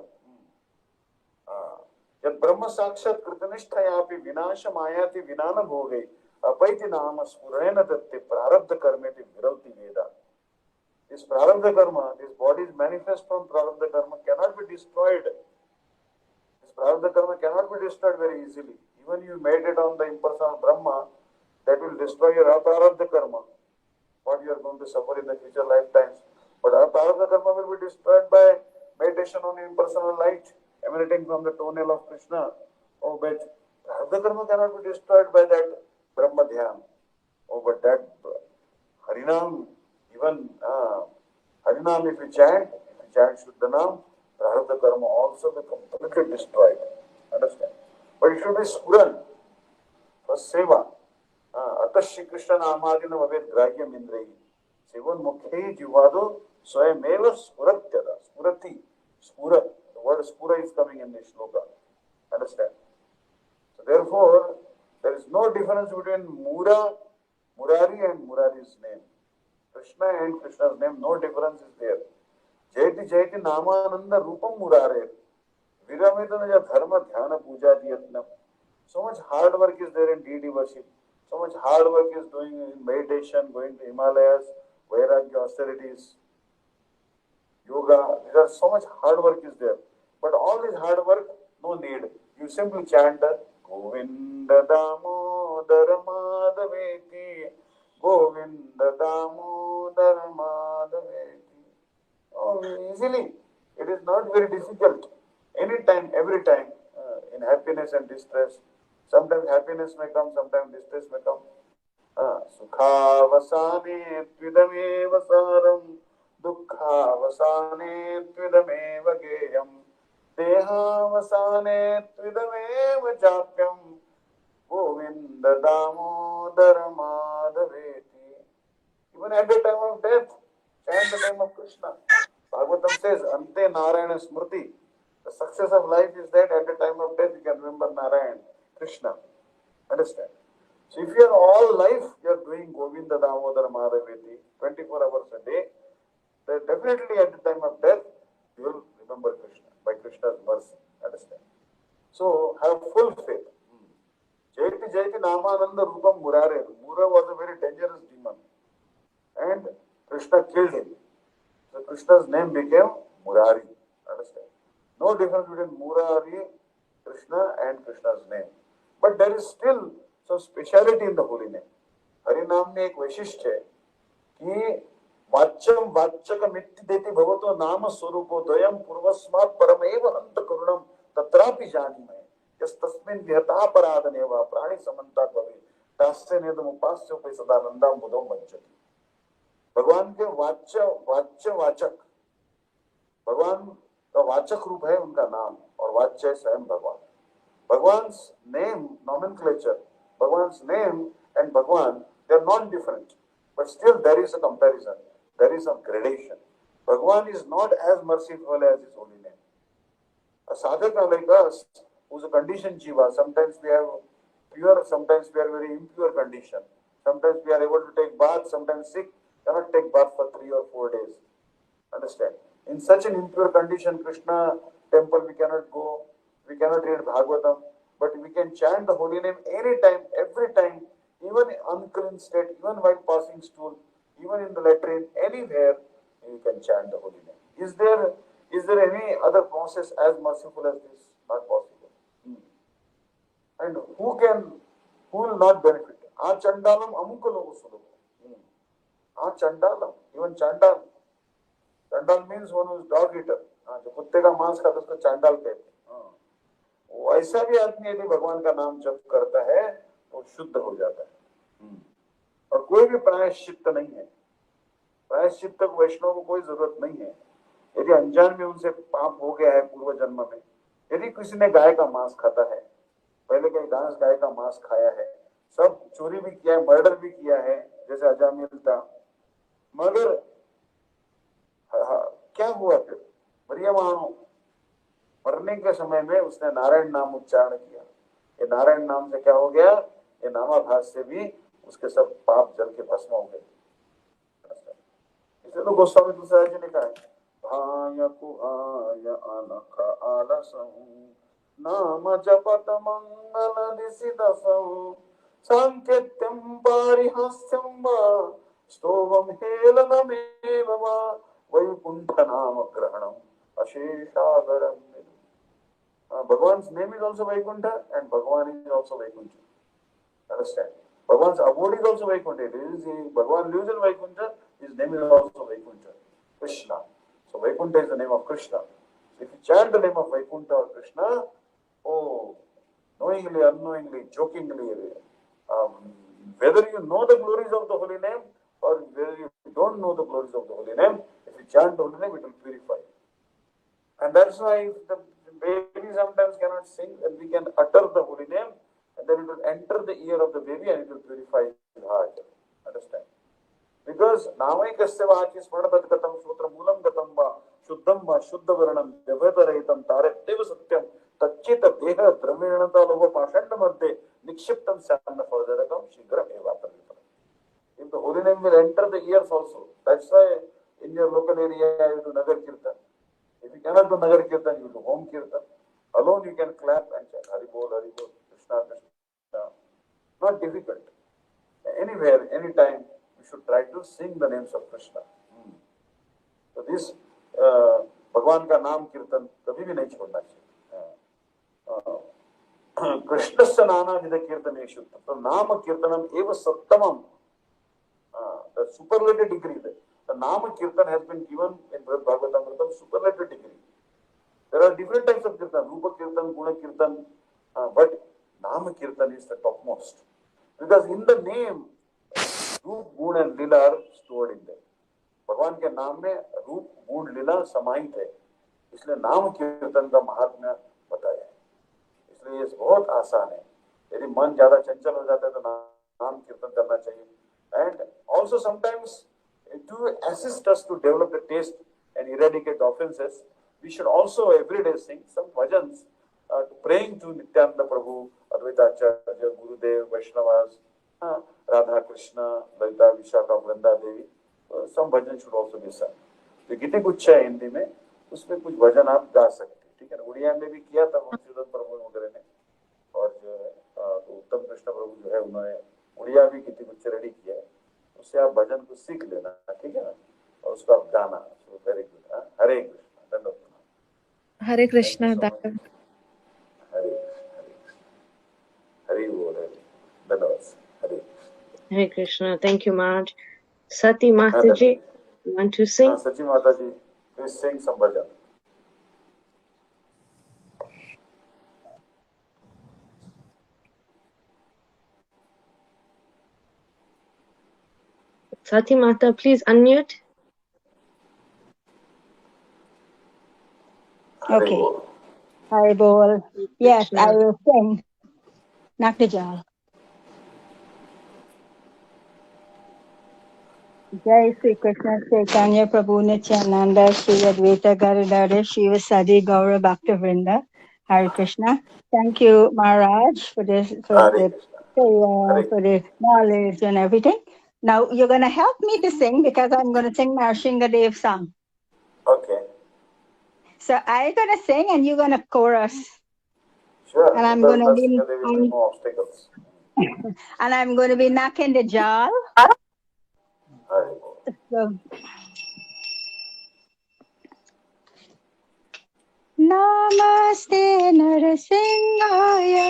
यद ब्रह्म साक्षात कृतनिष्ठयापि विनाशम आयाति विनान भोगे अपैति नाम स्फुरेण दत्ते प्रारब्ध कर्मेति विरौति वेदा. This prarabdha karma, this body is manifest from prarabdha karma, cannot be destroyed. This prarabdha karma cannot be destroyed very easily. Even you meditate on the impersonal Brahma, that will destroy your prarabdha karma, what you are going to suffer in the future lifetimes. But prarabdha karma will be destroyed by meditation on impersonal light emanating from the toenail of Krishna. Oh, but prarabdha karma cannot be destroyed by that Brahma Dhyan. Oh, but that Harinam, even Harinam, if you chant Shuddhanam, prarabdha karma also be completely destroyed. Understand? But it should be Spuran, first Seva. अतः श्री कृष्ण नामादिन भवेत् ग्राह्यम इंद्रिय seven मुखे जीवादो स्वयमेव स्फुरत्यदा. स्फुरति, स्फुरत. The word spura is coming in this shloka. Understand? So therefore, there is no difference between Murari and Murari's name. Krishna and Krishna's name, no difference is there. Jayati Jayati Namananda Rupam Murare. Viravedana Dharma Dhyana Puja Diyatnam. So much hard work is there in deity worship. So much hard work is doing in meditation, going to Himalayas, Vairagya austerities, yoga. There so much hard work is there. But all this hard work, no need. You simply chant Govinda Damodara Madhaveti, Govinda Damodara Madhaveti. Oh, easily. It is not very difficult. Anytime, every time, in happiness and distress. Sometimes happiness may come, sometimes distress may come. Sukhavasane tvidameva saram, dukkhavasane tvidameva geyam, dehavasane tvidameva japyam, Govinda Damodara Madhaveti. Even at the time of death, chant the name of Krishna. Bhagavatam says, Ante Narayana Smriti. The success of life is that at the time of death you can remember Narayan, Krishna. Understand? So if you are all life, you are doing Govinda Damodara Madhaveti 24 hours a day, then definitely at the time of death, you will remember Krishna by Krishna's mercy. Understand? So have full faith. Jaiti Jaiti Namananda Rupam Murare. Mura was a very dangerous demon. And Krishna killed him. So Krishna's name became Murari. Understand? No difference between Murari, Krishna and Krishna's name. But there is still some speciality in the holy name. हरिनाम में एक वैशिष्ट है कि वाच्यम वाच्यक मित्ति देति भगवतो नाम स्वरूपो द्वयम पूर्वस्मात् परमेव हंत करुणम तत्रापि जानीमहे यस्तस्मिन् विहतापराधने वा प्राणी समन्ता भवे दास्य नेदमुपास्य उपै सदानंदा मुदो मज्जति। भगवान के वाच्य वाचक, भगवान का वाचक रूप है उनका नाम और वाच्य है स्वयं भगवान। Bhagwan's name, nomenclature, Bhagwan's name and Bhagwan, they are not different. But still there is a comparison. There is a gradation. Bhagwan is not as merciful as his holy name. A sadhaka like us, who is a conditioned jiva, sometimes we have pure, sometimes we are very impure condition. Sometimes we are able to take bath, sometimes sick, cannot take bath for 3 or 4 days. Understand? In such an impure condition, Krishna temple we cannot go. We cannot read Bhagavatam, but we can chant the holy name anytime, every time, even in unclean state, even while passing stool, even in the latrine, anywhere, you can chant the holy name. Is there any other process as merciful as this? Not possible. And who will not benefit? A chandalam amukalo sulovo. A chandalam, even chandal. Chandal means one who is dog eater. जो कुत्ते का मांस खाता है उसको चांडाल कहते हैं। ऐसा भी आदमी यदि भगवान का नाम जप करता है तो शुद्ध हो जाता है। और कोई भी प्रायश्चित्त नहीं है। प्रायश्चित्त वैष्णव को कोई जरूरत नहीं है। यदि अनजान में उनसे पाप हो गया है पूर्व जन्म में, यदि किसी ने गाय का मांस खाता है, पहले कहीं गाय का मांस खाया है, सब चोरी भी किया है, मर्डर भी किया है, जैसे अजामिल था, मगर क्या हुआ फिर? मरियमानो मरने के समय में उसने नारायण नाम उच्चारण किया। ये नारायण नाम से क्या हो गया? ये नामाभास से भी उसके सब पाप जल के भस्म हो गए। इसे तो गोस्वामी तुलसीदास जी ने कहा है, भाय कुहाय अनख आलसहु नाम जपत मंगल दिसिदसहु सांकेत्यम पारिहास्यम वा स्तोभम हेलनमेव वा वैकुंठ नाम ग्रहणम अशेषागरम। Bhagwan's name is also Vaikuntha and Bhagwan is also Vaikuntha. Understand? Bhagwan's abode is also Vaikuntha. Bhagwan lives in Vaikuntha, his name is also Vaikuntha. Krishna. So Vaikuntha is the name of Krishna. So if you chant the name of Vaikuntha or Krishna, knowingly, unknowingly, jokingly, whether you know the glories of the holy name or whether you don't know the glories of the holy name, if you chant the holy name, it will purify. And that's why the baby sometimes cannot sing, and we can utter the holy name, and then it will enter the ear of the baby and it will purify his heart. Understand? Because Namaikasya Vachi Smarnabat Gatam Sutra Mulam Gatam Va Shuddham Va Shuddha Varanam Devata Rahitam Taretteva Satyam Tachita Deha Draminata Loga Pashanda Madde Nikshiptam Sanda Fadarakam Shigra Evaparitam. If the holy name will enter the ears also, that's why in your local area you do Nagar Kirtan. If you cannot do Nagar Kirtan, you do home Kirtan. Alone you can clap and chant Haribol, Haribol, Krishna, Krishna. Not difficult. Anywhere, anytime, we should try to sing the names of Krishna. So this भगवान का नाम कीर्तन कभी भी नहीं छोड़ना चाहिए। कृष्णस्य नानाविध कीर्तनेषु तो नाम कीर्तनम एव सत्तमम, the superlative degree there. The Nama Kirtan has been given in Bhagavatam superlative degree. There are different types of Kirtan, Rupa Kirtan, Guna Kirtan, but Nama Kirtan is the topmost. Because in the name, Rup, Guna and Lila are stored in there. भगवान के नाम में रूप, गुण, लीला समाहित है, इसलिए नाम कीर्तन का महात्म्य बताया है। इसलिए ये बहुत आसान है। यदि मन ज्यादा चंचल हो जाता है तो नाम कीर्तन करना चाहिए। And also sometimes to assist us to develop the taste and eradicate the offenses, we should also every day sing some bhajans praying to Nityananda Prabhu, Advaita Acharya, Gurudev, Vaishnavas, Radha Krishna, Lalita Vishaka, Vranda Devi. Some bhajan should also be sung. तो गीते गुच्छा है हिंदी में, उसमें कुछ भजन आप गा सकते हैं, ठीक है ना। उड़िया में भी किया था मधुसूदन प्रभु वगैरह ने, और जो है तो उत्तम कृष्ण प्रभु जो है उन्होंने उड़िया भी गीते गुच्छे रेडी किया है, उससे आप भजन को सीख लेना, ठीक है ना, और उसको आप गाना। Very good. हरे कृष्ण, धन्यवाद। हरे कृष्णा। हरे कृष्ण, हरे बोल, धन्यवाद। हरे Hare Krishna. Thank you, Maharaj. Sati Mataji, you want to sing? Sati Mataji, please sing some bhajan. Sati Mata, please unmute. Okay. Hare Bol. Yes, I will sing. Naktajal. Jai Sri Krishna Chaitanya Prabhu Nityananda Sri Advaita Gadadhara Srivasadi Gaura Bhakti-Vrinda. Hare Krishna. Thank you, Maharaj, for this, for the knowledge and everything. Now you're going to help me to sing because I'm going to sing Narsingha Dev song. Okay. So I'm going to sing and you're going to chorus. Sure. And I'm going to be there will be no obstacles. and I'm going to be knocking the jar. So, Namaste Narasimhaya.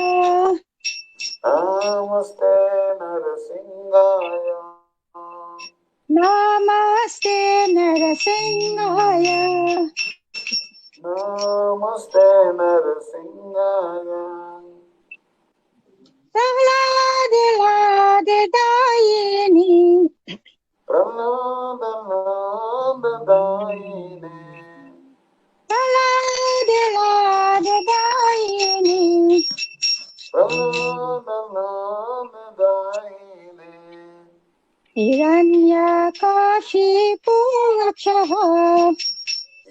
Namaste Narasimhaya. Namaste Narasimhaya. Namaste Narasimhaya. Prahlade Lade Dayini. Prahlade Lade Dayini. Prahlade Lade Dayini. Prahlade Lade Dayini. Hiranyakashi Purakshaha.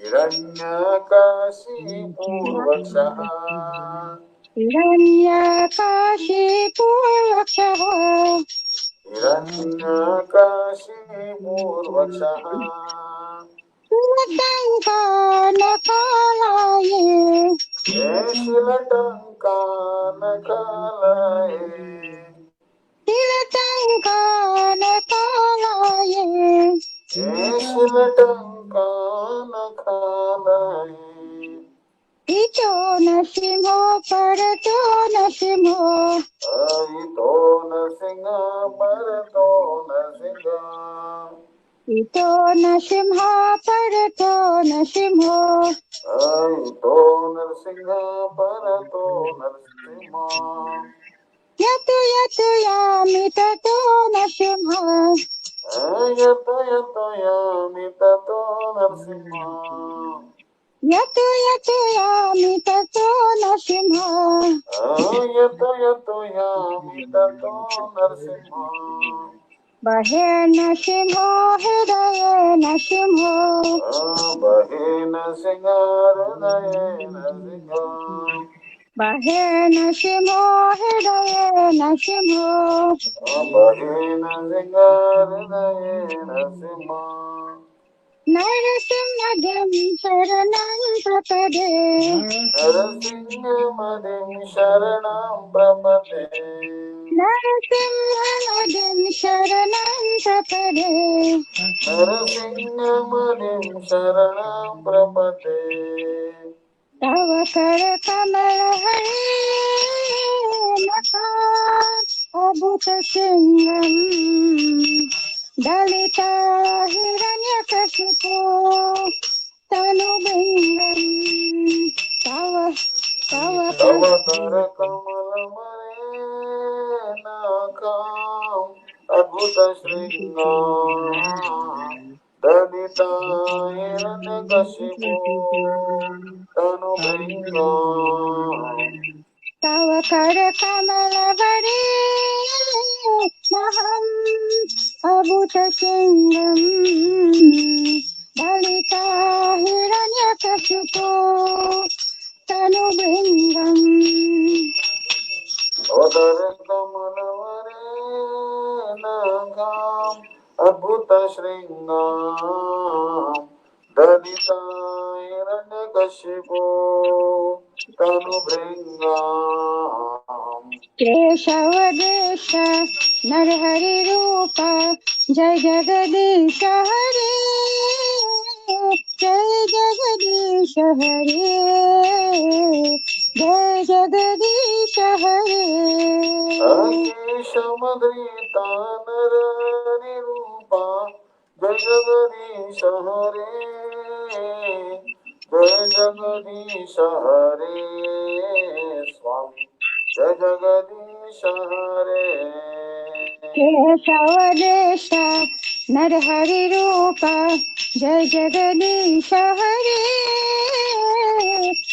Hiranyakashi Purvakshaha. Hiranyakashi Purakshaha. Hiranyakashi Purvakshaha. Shilatankanakalaye. Shilatankanakalaye. Shilatankanakalaye. Shilatankanakalaye. Ito nasimho parato nasimho. Ito nasinga parato nasinga. Ito nasimha parato nasimho. Ito narsinga parato narsimha. Yatu yatu yami tato nasimha. Yato yato yami tato narsimha. Yatu yatu yami tato nasimha. Yato yato yami tato narsimha. Bahe nasimho hridaye nasimho. Bahe nasinga hridaye nasinga. Bahe nasimho hridaye nasimho. Bahe nasinga hridaye nasimha. Narasimhadam sharanam prapade. Narasimhadim sharanam prapate. Narasimhadam sharanam prapade. Narasimhadim sharanam prapate. Tava kara kamala hari nakat abhuta singham. Dalita hiranyakashipu tanu bingam. Tava Tava kara kamala mare nakam adbhuta shringam. Dalita hiranyakashipu tanu bringam. Tava kara kamala vari naham अभूतसिंहम् Dalita हिरण्यकशिपो तनुभृङ्गम् ओदरकमलवरेणाघाम् अद्भुतशृङ्गाम् Dalita हिरण्यकशिपो तनुभृङ्गाम् केशवदेश नरहरिरूप जय जगदीश हरे जय जगदीश हरे जय जगदीश हरे अकेशमद्रिता नरहरिरूपा जय जगदीश हरे जय जगदीश हरे स्वामी जय जगदीश हरे केशवदेश नरहरिरूप जय जगदीश हरे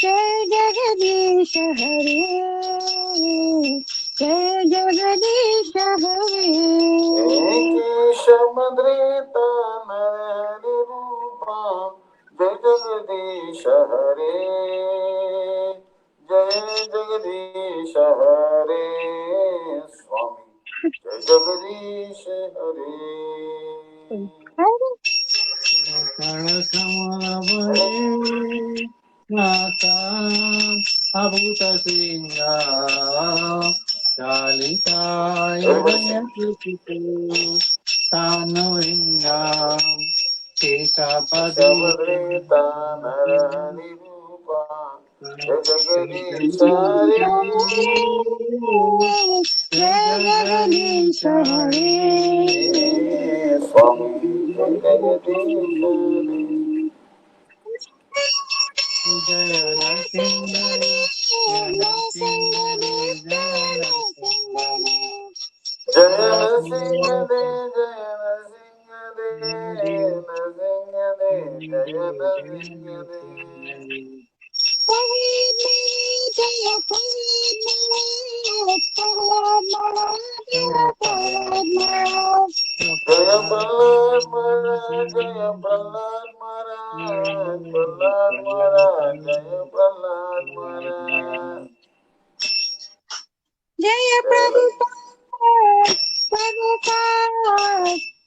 जय जगदीश हरे जय जगदीश हरे केशमद्रिता नरहरिरूपा जय जगदीश हरे जय जगदीश हरे स्वामी जय जगदीश हरे अभूतसिंहा चालिताय तानुलिङ्गाम् केशवद्रिता नरहरिरूपा जय जगदीश हरे जय जगदीश हरे स्वामी जय जगदीश हरे जय नरसिंह जय नरसिंह दे जय नरसिंह दे नरसिंह दे जय नरसिंह दे जय प्रहलाद महाराज जय प्रहलाद महाराज प्रहलाद महाराज जय प्रहलाद महाराज जय प्रभुपाद प्रभुपाद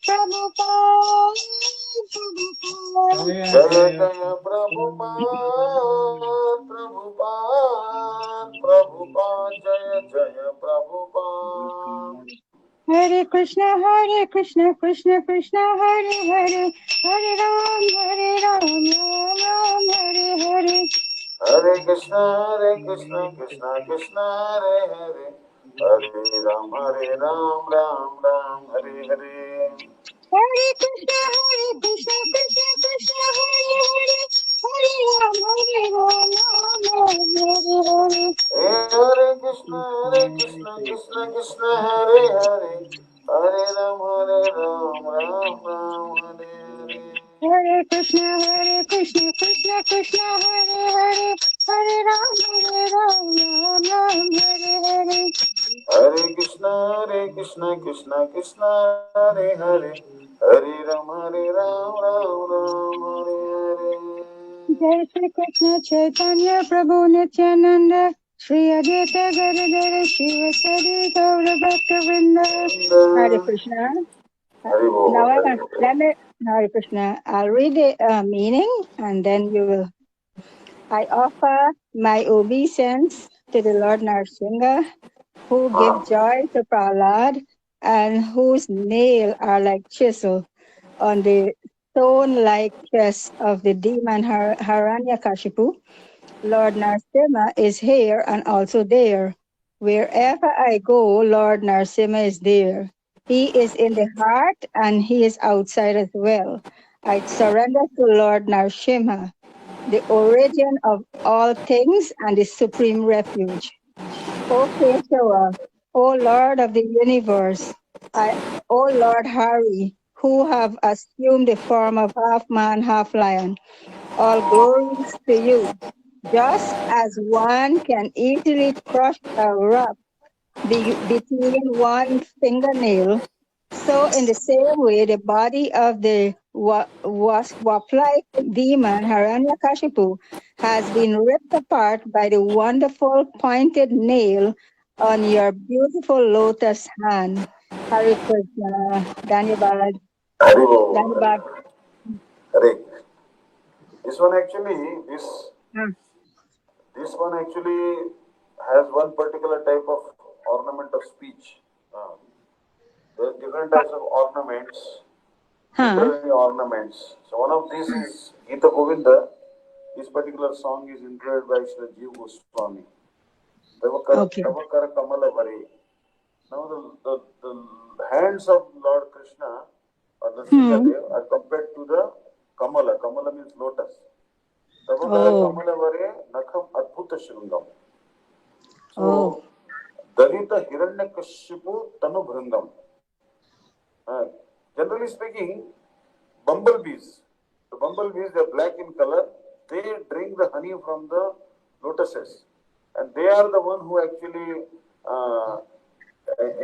प्रभुपाद जय जय प्रभुपाद प्रभुपाद प्रभुपाद जय जय प्रभुपाद हरे कृष्ण कृष्ण कृष्ण हरे हरे राम राम राम हरे हरे हरे कृष्ण कृष्ण कृष्ण हरे हरे हरे राम राम राम हरे हरे हरे कृष्ण कृष्ण कृष्ण हरे हरे राम राम हरे हरे हरे कृष्ण कृष्ण कृष्ण हरे हरे हरे राम राम राम हरे हरे हरे कृष्ण कृष्ण कृष्ण हरे हरे राम राम राम हरे हरे हरे कृष्ण कृष्ण कृष्ण हरे हरे हरे राम राम राम हरे हरे जय श्री कृष्ण चैतन्य प्रभु नित्यानंद श्री अद्वैत गदाधर शिव सदि गौर भक्त वृंद Hare Krishna. हरि बोल Now हरि बोल let me Hare Krishna. I'll read the meaning and then you will. I offer my obeisance to the Lord Narsinga, who give joy to Prahlad and whose nails are like chisel on the stone-like chest of the demon Haranyakashipu. Lord Narsimha is here and also there. Wherever I go, Lord Narsimha is there. He is in the heart and he is outside as well. I surrender to Lord Narsimha, the origin of all things and the supreme refuge. O Keshava, O Lord of the universe, O Lord Hari, who have assumed the form of half man, half lion, all glories to you. Just as one can easily crush a rock between one fingernail, So, in the same way, the body of the wasp-like demon Hiranyakashipu has been ripped apart by the wonderful pointed nail on your beautiful lotus hand. Hare Krishna, Dhanyabad, Haribo, Dhanyabad. Hare. This one actually, this Hmm. this one actually has one particular type of ornament of speech. Uh, there are different types of ornaments, Huh? literary ornaments. So one of these is Gita Govinda. This particular song is introduced by Sri Jiva Goswami. Okay. Tavakara Kamala Vari. Now the hands of Lord Krishna or Hmm. Nrsimhadev are compared to the Kamala. Kamala means lotus. Tavakara Oh. Kamala Vari Nakham Adbhuta Shringam. Oh. So Dalita Hiranyakashipu Tanu Bhrangam. Uh, Generally speaking, bumblebees. The bumblebees, they're black in color. They drink the honey from the lotuses, and they are the one who actually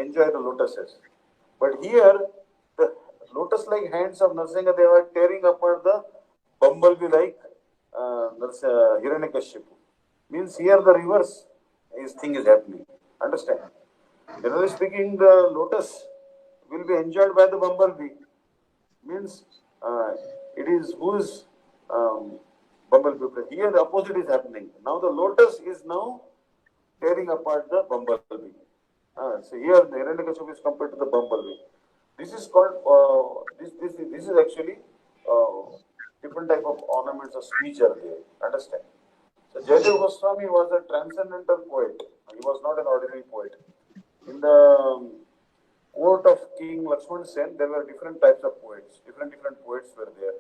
enjoy the lotuses. But here, the lotus-like hands of Narsinga, they were tearing apart the bumblebee-like Hiranyakashipu. Means here the reverse is thing is happening. Understand? Generally speaking, the lotus will be enjoyed by the bumblebee. Means it is whose bumblebee. Here the opposite is happening. Now the lotus is now tearing apart the bumblebee. So here the Hiranyakashipu is compared to the bumblebee. This is called this is actually different type of ornaments of speech are there. Understand? So Jayadeva Goswami was a transcendental poet. He was not an ordinary poet. In the court of King Lakshman Sen, there were different types of poets. Different poets were there.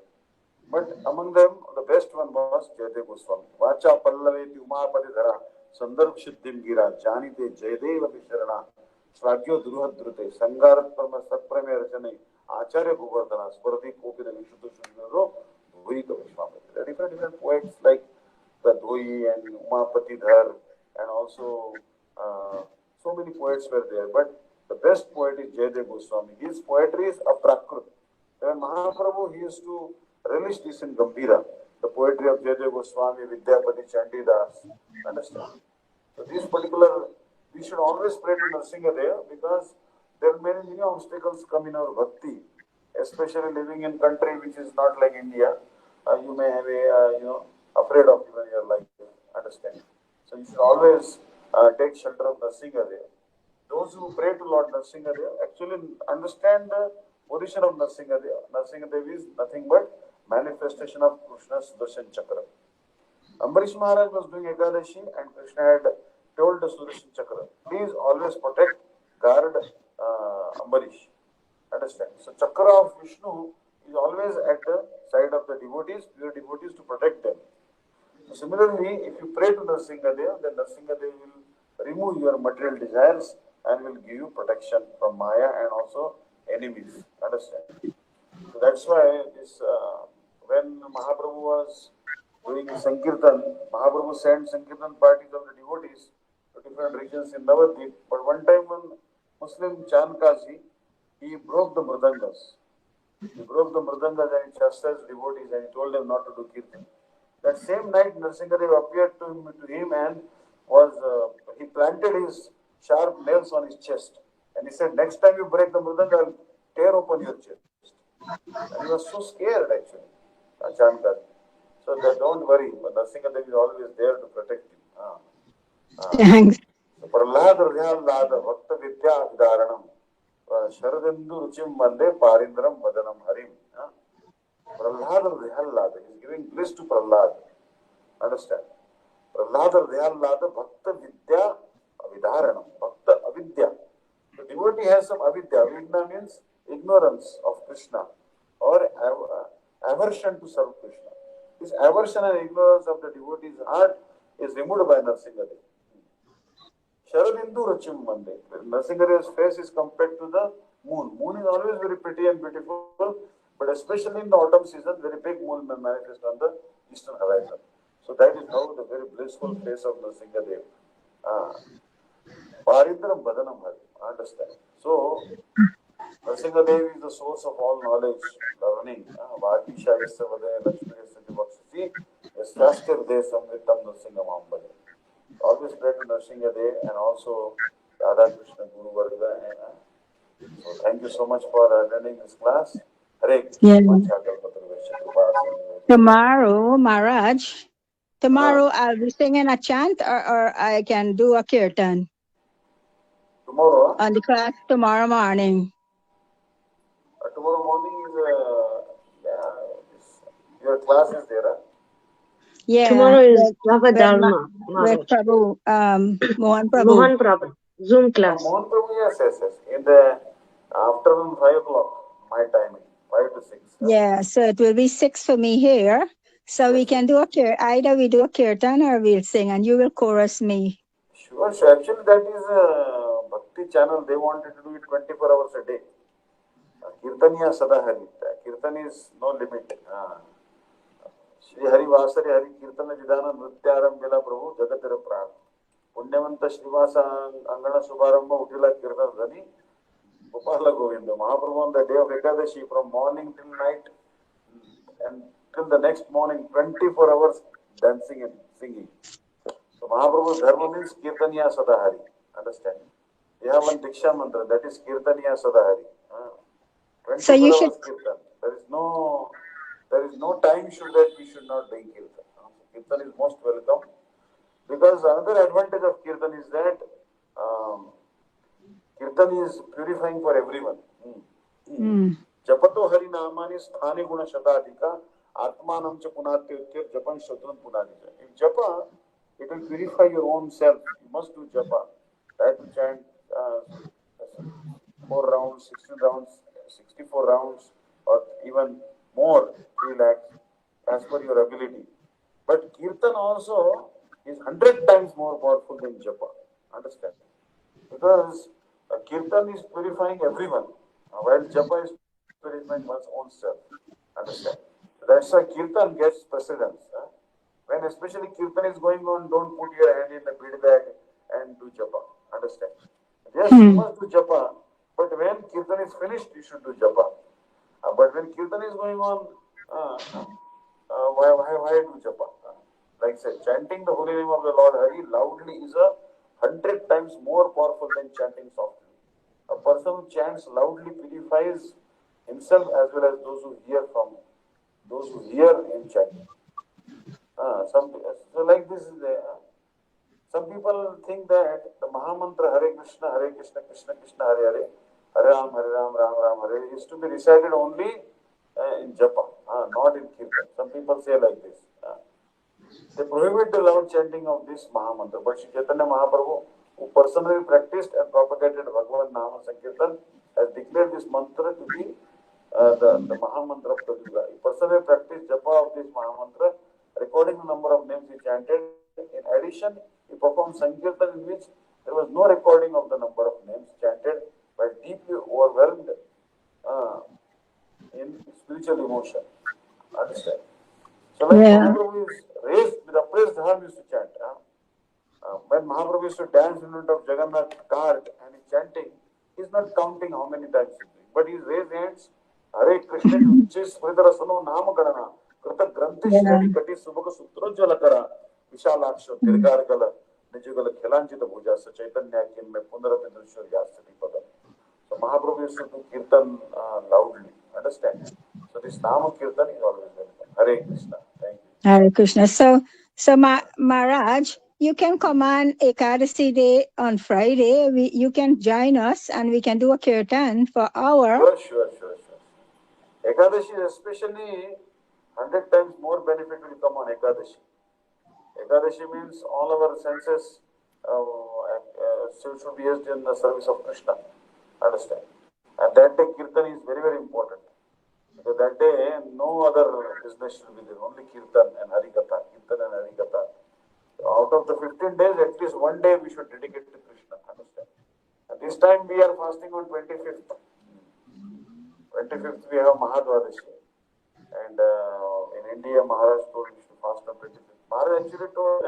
But among them, the best one was Jayadeva Goswami. Vacha Pallaveti Umapati Dhara Sandarbh Siddhim Gira Janite Jayadeva Visharana Svagyo Druhadrute Sangarat Parma Satprame Rachane Acharya Bhuvardhana Sparati Kopina Vishuddha Shunaro Bhuika Vishwamitra. There are different poets like the Doi and Umapati Dhar and also so many poets were there. But the best poet is Jayadeva Goswami. His poetry is aprakrut. When Mahaprabhu, he used to relish this in Gambhira, the poetry of Jayadeva Goswami, Vidyapati, Chandidas. Understand? So this particular, we should always pray to Nrsimhadev because there are many obstacles come in our bhakti, especially living in country which is not like India. You may have a, afraid of even your life. Understand? So you should always take shelter of Nrsimhadev. Those who pray to Lord Nrsimhadev actually understand the position of Nrsimhadev. Nrsimhadev is nothing but manifestation of Krishna's Sudarshan Chakra. Ambarish Maharaj was doing Ekadashi and Krishna had told the Sudarshan Chakra, please always protect, guard Ambarish. Understand? So Chakra of Vishnu is always at the side of the devotees, pure devotees to protect them. So similarly, if you pray to Nrsimhadev, then Nrsimhadev will remove your material desires and will give you protection from Maya and also enemies. Understand? So that's why this when Mahaprabhu was doing Sankirtan, Mahaprabhu sent Sankirtan parties of the devotees to different regions in Navadvip. But one time when Muslim Chankasi, he broke the mridangas. He broke the mridangas and he chastised devotees and he told them not to do kirtan. That same night, Nrsimhadev appeared to him and was he planted his sharp nails on his chest. And he said, next time you break the mridanga, I'll tear open your chest. And he was so scared actually, Chankar. So that don't worry, but Nrsimhadev is always there to protect you. Thanks. So Prahlad Hridayallada Bhakta Vidya Vidaranam Sharadendu Ruchim Mande Parindram Vadanam Harim. Prahlad Hridayallada, he is giving bliss to Prahlad. Understand? Prahlad Hridayallada Bhakta Vidya Vidaranam. Bhakta Avidya. The devotee has some avidya. Avidya means ignorance of Krishna or aversion to serve Krishna. This aversion and ignorance of the devotee's heart is removed by Nrsimhadev. Sharadindu Rachim Mande. Nrsimhadev's face is compared to the moon. Moon is always very pretty and beautiful, but especially in the autumn season, very big moon may manifest on the eastern horizon. So that is how the very blissful face of Nrsimhadev. Parindram Badanam Hari. Understand? So, Nrsimha Devi is the source of all knowledge, learning. Vagisha Yasya Vade Lakshmi Yasya Vakshasi Yasyastir De Samritam Nrsimha Mahambade. Always pray to Nrsimha Devi and also Radha Krishna Guru Varga. So thank you so much for attending this class. Hare Yeah. Krishna. Manchakalpatra Vaishya Kripa Sindhu. Tomorrow, Maharaj, Ah, I'll be singing a chant or I can do a kirtan tomorrow, on the class tomorrow morning. tomorrow morning is your class is there. Yeah. Tomorrow is Bhava with, Dharma, with Maharaj. Prabhu, Mohan Prabhu. Mohan Prabhu, Zoom class. Mohan Prabhu, yes. In the afternoon 5 o'clock, my timing, 5 to 6. Yeah, so it will be 6 for me here. So we Yes, can do either we do a kirtan or we'll sing and you will chorus me. Sure. Actually, that is a Bhakti channel. They wanted to do it 24 hours a day. Kirtaniya Sadahari. Kirtan is no limit. Shri Hari Vasari Hari Kirtana Vidana Nrityaram Vila Prabhu Jagatira Pran. Punyavanta Srivasa Angana Subaramba Utila Kirtan Dhani. Gopala Govinda. Mahaprabhu on the day of Ekadashi from morning till night and till the next morning 24 hours dancing and singing. So Mahaprabhu's dharma means Kirtaniya Sadahari. Understand? We have one Diksha mantra that is Kirtaniya Sadahari. 24 So you hours Kirtan. There is no time that we should not bring Kirtan. Kirtan is most welcome because another advantage of Kirtan is that Kirtan is purifying for everyone. Japato Hari Namani Sthani Guna Shatadika Atmanam cha Punatyutyar Japan Shatran Punadija. In Japa, it will purify your own self. You must do Japa. Try to chant 4 rounds, 16 rounds, 64 rounds, or even more, 3 lakhs, as per your ability. But Kirtan also is 100 times more powerful than Japa. Understand? Because Kirtan is purifying everyone, while Japa is purifying one's own self. Understand? That's why Kirtan gets precedence. When especially Kirtan is going on, don't put your hand in the bead bag and do Japa. Understand? Yes, you must do Japa, but when Kirtan is finished, you should do Japa. But when Kirtan is going on, why do Japa? Like I said, chanting the holy name of the Lord Hari loudly is 100 times more powerful than chanting softly. A person who chants loudly purifies himself as well as those who hear him chanting. So like this is some people think that the Mahamantra Hare Krishna, Krishna Krishna, Hare Hare, Hare Ram, Ram Ram, Hare is to be recited only in Japa, not in Kirtan. Some people say like this. They prohibit the loud chanting of this Mahamantra. But Shri Chaitanya Mahaprabhu, who personally practiced and propagated Bhagavan Nama Sankirtan, has declared this mantra to be the Mahamantra of Kaliyuga. He personally practiced Japa of this Mahamantra, recording the number of names he chanted. In addition, he performed Sankirtan in which there was no recording of the number of names chanted, but deeply overwhelmed in spiritual emotion. Understand? So like Mahaprabhu is raised with upraised hand used to chant. When Mahaprabhu used to dance in front of Jagannath cart and he's chanting, he's not counting how many times he's doing, but he's raised hands. Hare Krishna Uchis Vridarasano Namakarana Krita Granthi Shredi Kati Subaka Sutrojala Kara Vishalaksha Dirgargala Nijugala Khilanjita Puja Chaitanya Kim Me Pundarapindrishwar Yasati Pada. So Mahaprabhu used to do Kirtan loudly. Understand? So this Nama Kirtan is always welcome. Hare Krishna. Thank you. Hare Krishna. So Maharaj, you can come on Ekadasi Day on Friday. You can join us and we can do a kirtan for our. Sure. Ekadashi is especially 100 times more benefit will come on Ekadashi. Ekadashi means all our senses should be used in the service of Krishna. Understand? And that day Kirtan is very, very important. Because that day no other business should be there, only Kirtan and Harikatha. Out of the 15 days, at least one day we should dedicate to Krishna. Understand? And this time we are fasting on 25th. 25th we have Mahadvadashi. And in India, Maharaj told we should fast on 25th. Maharaj actually told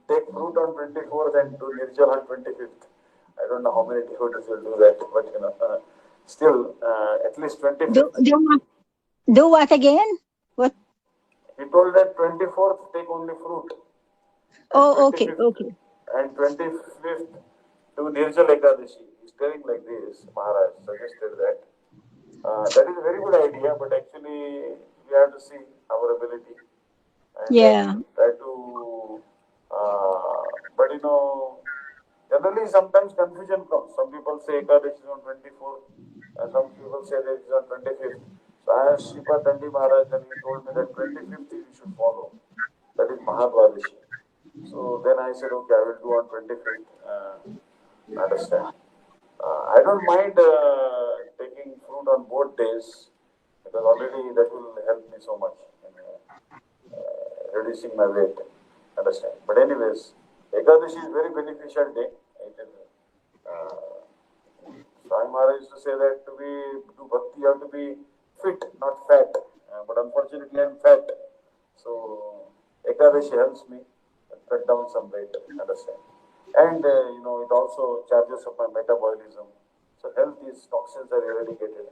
take fruit on 24th and do Nirjal on 25th. I don't know how many devotees will do that, but Still, at least 25th. Do what again? What? He told that 24th take only fruit. Oh, okay, 25th okay. and 25th to Nirjal Ekadashi. He's telling like this, Maharaj suggested that. That is a very good idea, but actually we have to see our ability and Yeah. then try to. But you know, generally sometimes confusion comes. Some people say Ekadashi is on 24th, and some people say that it is on 25th. So I asked Sripad Dandi Maharaj, and he told me that 25th we should follow. That is Mahadvadashi. So then I said, okay, I will do on 25th. Understand. I don't mind taking fruit on both days because already that will help me so much in reducing my weight. Understand. But anyways, Ekadashi is very beneficial day. It is, Swami Maharaj used to say that to do bhakti, you have to be fit, not fat. But unfortunately, I am fat. So Ekadashi helps me cut down some weight. Understand. And it also charges up my metabolism. So health, these toxins are eradicated.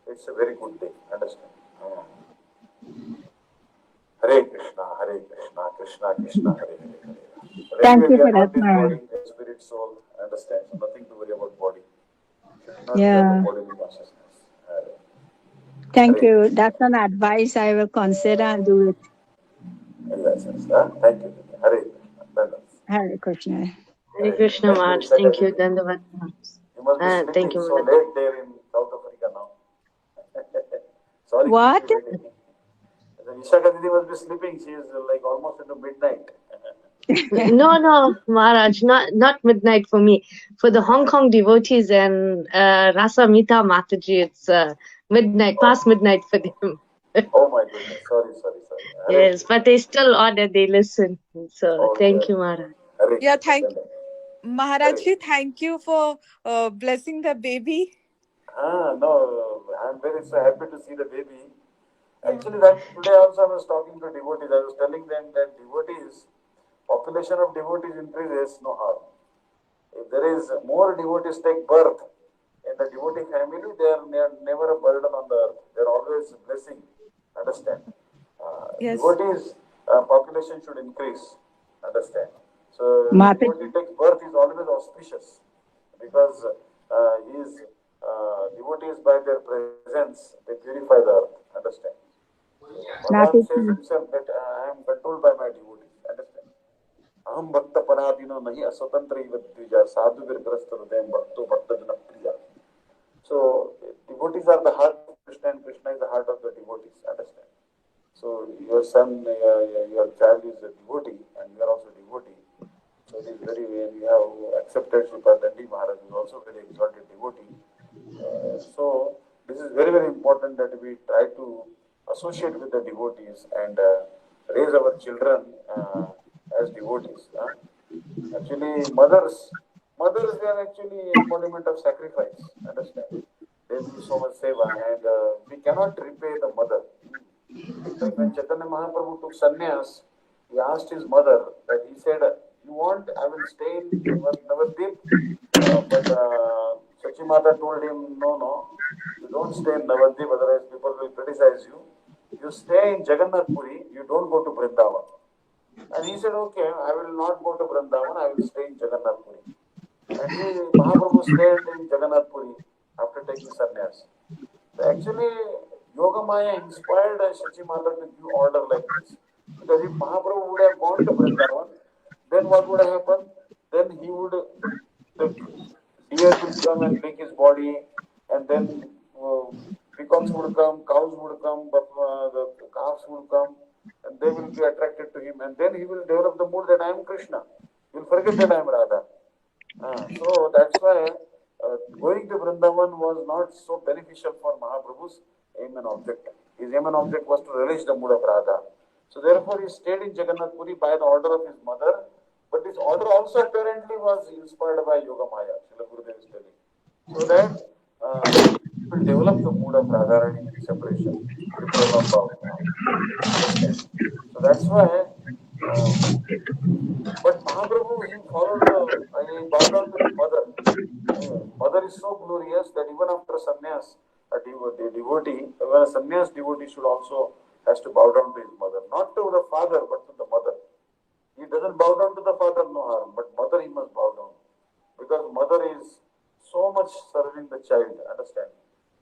It's a very good day. Understand? Hare Krishna, Krishna Krishna, Hare Hare. But Thank anyway, you we are for that, not this Maharaj. body, we are spirit, soul. Understand? So nothing to worry about body. Should not be Yeah. under bodily consciousness. Thank Hare you. Krishna. That's an advice I will consider and do it. Yes. Thank you. Hare Krishna. Thanks. Hare Krishna. Hare Krishna, Thank you, Maharaj. Ishaka Thank you. Didi. Dandavat. You must be Thank sleeping you, so Maharaj. late there in South Africa now. Sorry, What? keep you waiting. Ishaka Didi must be sleeping. She is like almost into midnight. No, Maharaj, not midnight for me. For the Hong Kong devotees and Rasa Mita Mataji, it's midnight, past midnight for them. Oh my goodness. Sorry. Hare Yes, Krishna. but they still order, they listen. So thank Okay. you, Maharaj. Hare Yeah, Krishna. Maharaj ji, thank you for blessing the baby. No, I'm very so happy to see the baby. Actually, that today also I was talking to devotees. I was telling them that population of devotees increases, no harm. If there is more devotees take birth in the devotee family, they are never a burden on the earth. They are always blessing. Understand? Yes. Devotees population should increase. Understand? So the Mata. devotee takes birth is always auspicious because his devotees by their presence they purify the earth. Understand? Bhagavan says Mata. himself that I am controlled by my devotees. Understand? Aham bhakta paradino nahi aswatantra iva sadhu virgrasta hridayam bhakto bhakta jana priya. So devotees are the heart of Krishna and Krishna is the heart of the devotees. Understand? So your son, your child is a devotee and you are also a devotee. So it is very, you have accepted Sripad Dandi Maharaj is also very exalted devotee. So this is very, very important that we try to associate with the devotees and raise our children as devotees. Actually, mothers they are actually embodiment of sacrifice. Understand? They do so much seva, and we cannot repay the mother. Like when Chaitanya Mahaprabhu took sannyas, he asked his mother that he said, "You want? I will stay in Navadvip." But Sachimata told him, "No, you don't stay in Navadvip, otherwise people will criticize you. You stay in Jagannath Puri. You don't go to Vrindavan." And he said, "Okay, I will not go to Vrindavan. I will stay in Jagannath Puri." And Mahaprabhu stayed in Jagannath Puri after taking sannyas. So actually, Yoga Maya inspired Shachi Mata to give order like this. Because if Mahaprabhu would have gone to Vrindavan, then what would have happened? Then the deer will come and lick his body, and then peacocks would come, cows would come, but the calves would come, and they will be attracted to him, and then he will develop the mood that I am Krishna. He will forget that I am Radha. So that's why going to Vrindavan was not so beneficial for Mahaprabhu's aim and object. His aim and object was to relish the mood of Radha. So therefore he stayed in Jagannath Puri by the order of his mother. But this order also apparently was inspired by Yoga Maya, Srila Gurudev is telling. So that he will develop the mood of Radharani separation, the Prema Bhav. Understand? So that's why but Mahaprabhu, he bowed down to his mother. Mother is so glorious that even after sannyas, a devotee, even a sannyas devotee should also has to bow down to his mother, not to the father but to the mother. He doesn't bow down to the father, no harm, but mother he must bow down, because mother is so much serving the child. Understand?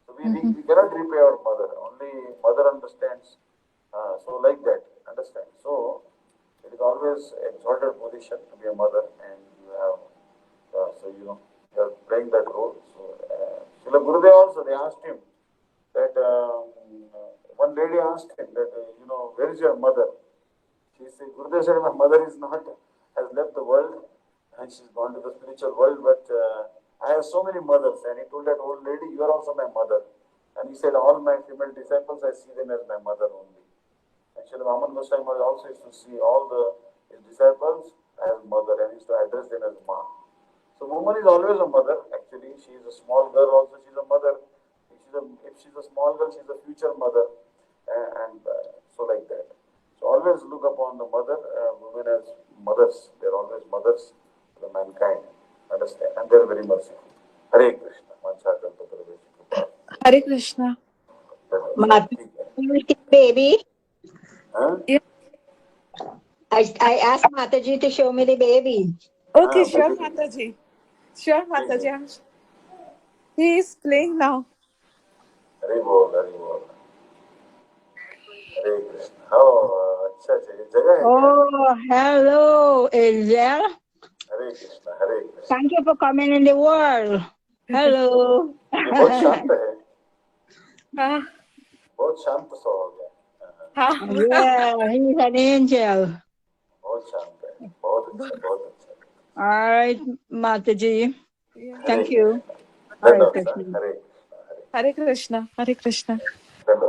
So we cannot repay our mother. Only mother understands. So like that. Understand? So it is always exalted position to be a mother, and you have so you are playing that role. So Srila Gurudev also, they asked him that one lady asked him that where is your mother? She said, Gurudev said, my mother is not, has left the world and she's gone to the spiritual world, but I have so many mothers. And he told that old lady, you are also my mother. And he said, all my female disciples, I see them as my mother only. Actually, Vaman Goswami also used to see all his disciples as mother and used to address them as Ma. So woman is always a mother. Actually, she is a small girl also, she is a mother. If she's a small girl, she is a future mother. And so like that. So always look upon the mother, women as mothers. They are always mothers to the mankind. Understand? And they are very merciful. Hare Krishna. Hare Krishna. Baby, Huh? Yeah. I asked Mataji to show me the baby. Okay, sure, Baby. Mataji. Sure, Mataji. He is playing now. Hare Bol, Hare Bol. Hare Krishna. Oh, अच्छा ये जगह है क्या? Oh, hello, Israel. Hare Krishna, Hare Krishna. Thank you for coming in the world. Hello. ये बहुत शांत है. हाँ. बहुत शांत सा हो गया. हाँ. Yeah, he's an angel. बहुत शांत है. बहुत अच्छा, बहुत अच्छा. All right, Mataji. Yeah. Thank you. Hare Hare Krishna, Krishna. Hare Hare Krishna. Hare Krishna. Hare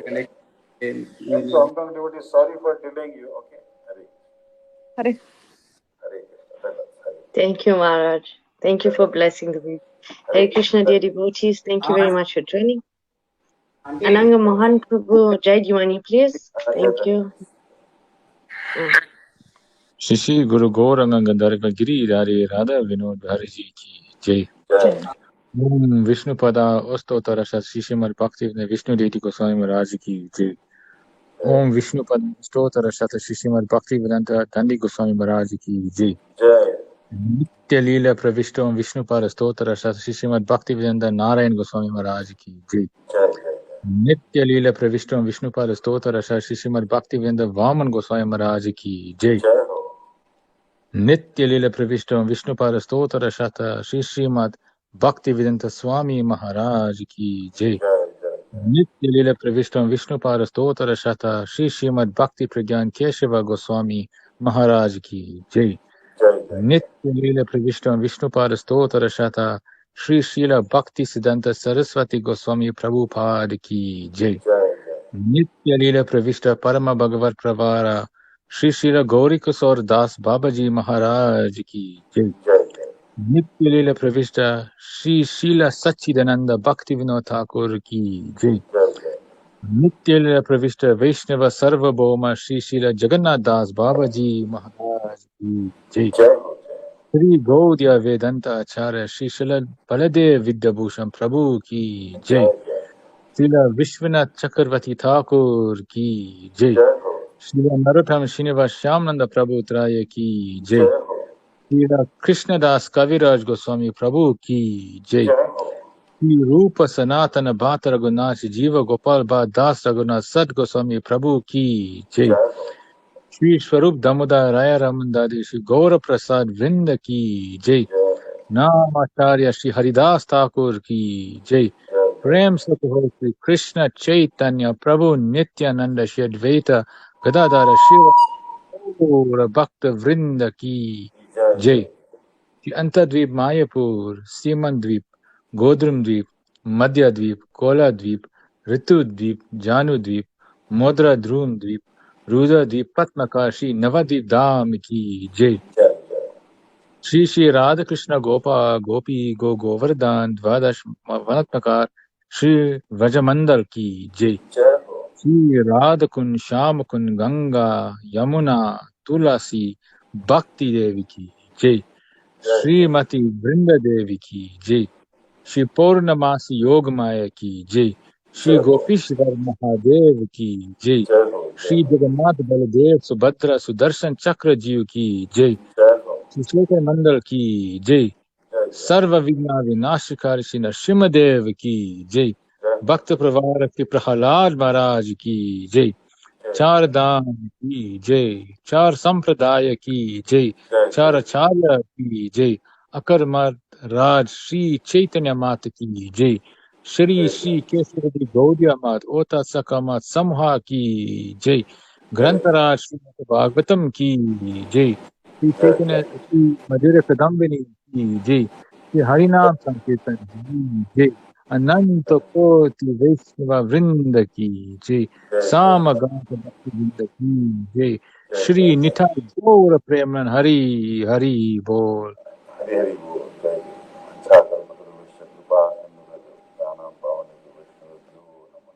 Krishna. Thank you, Hong Kong devotees. Sorry for delaying you. Okay. Hare. Hare Krishna. Thank you, Maharaj. Thank you for blessing the week. Hare Krishna, dear devotees. Thank you very much for joining. Ananga Mohan Prabhu, Jai Diwani, please. Thank you. Shishi Guru Gauranga Gandharva Giri Dhari Radha Vinod Bhariji ki Jai. Jai. Om Vishnu Pada Ostotara Sat Shishimar Bhakti Vishnu Deity Goswami Maharaj ki Jai. Om Vishnu Pada Ostotara Sat Shishimar Bhakti-Vidanta Dandi Goswami Maharaj ki Jai. Jai. Nitya Leela Pravishto Om Vishnu Pada Ostotara Sat Shishimar Bhakti-Vidanta Narayan Goswami Maharaj ki Jai. Jai. Nitya Leela Pravishto Om Vishnu Pada Ostotara Sat Shishimar Bhakti-Vidanta Vaman Goswami Maharaj ki Jai. Jai ho. Nitya Lila Pravishtam Vishnupara Stotara Shata Shri Srimad Bhakti-Vidanta Swami Maharaj ki Jai. Jai. Jai. Nitya Lila Pravishtam Vishnupara Stotara Shata Shri Srimad Bhakti Pragyan Keshava Goswami Maharaj ki Jai. Jai. Nitya Lila Pravishtam Vishnupara Stotara Shata Shri Srila Bhakti Siddhanta Saraswati Goswami Prabhupada ki Jai. Jai. Nitya Lila Pravishta Parama Bhagavat Pravara Shri Srila Gauri Kisore Das Babaji Maharaj ki Jai. Jai. Nitya Lila Pravishta Shri Srila Sachidananda Bhakti Vinod Thakur ki Jai. Jai. Nitya Lila Pravishta Vaishnava Sarva Bhoma Shri Srila Jagannath Das Babaji Maharaj ki Jai. Jai ho. Shri Gaudiya Vedanta Acharya Shri Srila Baladev Vidyabhushan Prabhu ki Jai. Srila Vishwanath Chakravarti Thakur ki Jai. Jai ho. Srila Narottam Srinivas Shyamnanda Prabhu Traya ki Jai. Jai ho. Srila Krishnadas Kaviraj Goswami Prabhu ki Jai. Jai ho. Sri Rupa Sanatana Bhata Raghunath Jiva Gopal Bhat Das Raghunath Sat Goswami Prabhu ki Jai. Jai ho. Sri Swarup Damodar Raya Ramandadi Sri Gaura Prasad Vrinda ki Jai. Namacharya Sri Haridas Thakur ki Jai. Prem Sato Sri Krishna Chaitanya Prabhu Nityananda Shri Advaita Gadadara Shiva Bhakta Vrinda ki Jai. Shri Antardvip Mayapur, Simandvip, Godrumdvip, Madhyadvip, Koladvip, Ritudvip, Janudvip, Modra Drumdvip, Rudadvip, Patmakashi, Navadvip Dham ki Jai. Shri Shri Radha Krishna Gopa Gopi Go Govardhan Dvadash Vanatmakar Shri Vrajamandal ki Jai. Shri Radha Kun Sham Kun Ganga Yamuna Tulasi Bhakti Devi ki Jai. Shrimati Vrinda Devi की जय, श्री पौर्णमासी योग माया की जय, श्री गोपीश्वर महादेव की जय, श्री जगन्नाथ बलदेव सुभद्रा सुदर्शन चक्र जीव की जय, श्री चैतन्य मंडल की जय, सर्व विघ्न विनाशकारी श्री नरसिंहदेव की जय, भक्त प्रवार के प्रहलाद महाराज की जय, चार धाम की जय, चार संप्रदाय की जय, चार आचार्य की जय, अकर मर्द राज श्री चैतन्य मात की जय, श्री श्री केशवरी गौड़िया मात ओता सका मात समूहा की जय, ग्रंथराज श्रीमद् भागवतम की जय, श्री चैतन्य श्री मधुर कदम्बिनी की जय, श्री हरिनाम संकीर्तन की जय, अनंत कोटि वैष्णव वृंद की जय, साम गांत भक्ति वृंद की जय, श्री निताई गौर प्रेमन हरि हरि बोल। हरि हरि बोल। जय जय। अच्छा कर्म करो विश्व कृपा सिंधु दानम पावन वैष्णव नमः।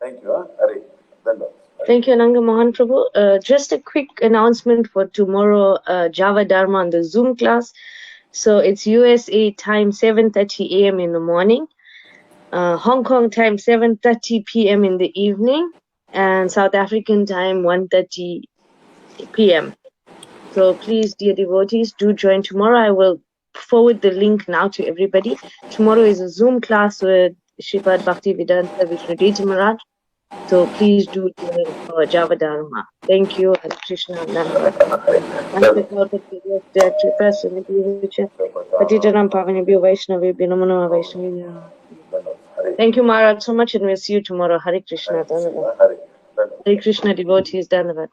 Thank you. हरि धन्यवाद। Thank you, Ananga Mohan Prabhu. Just a quick announcement for tomorrow, Java Dharma on the Zoom class. So it's USA time 7:30 a.m. in the morning, Hong Kong time 7:30 p.m. in the evening, and South African time 1:30 p.m. So please, dear devotees, do join tomorrow. I will forward the link now to everybody. Tomorrow is a Zoom class with Sripad Bhakti-Vidanta Vishnu Maharaj. So please do join for Java Dharma. Thank you. Hare Krishna. Dhanyavad. Patitanam Pavanebhyo Vaishnavebhyo Namo Namah Vaishnavebhyo. Thank you, Maharaj, so much, and we'll see you tomorrow. Hare Krishna. Dhanyavad. Hare Krishna devotees. Dhanyavad.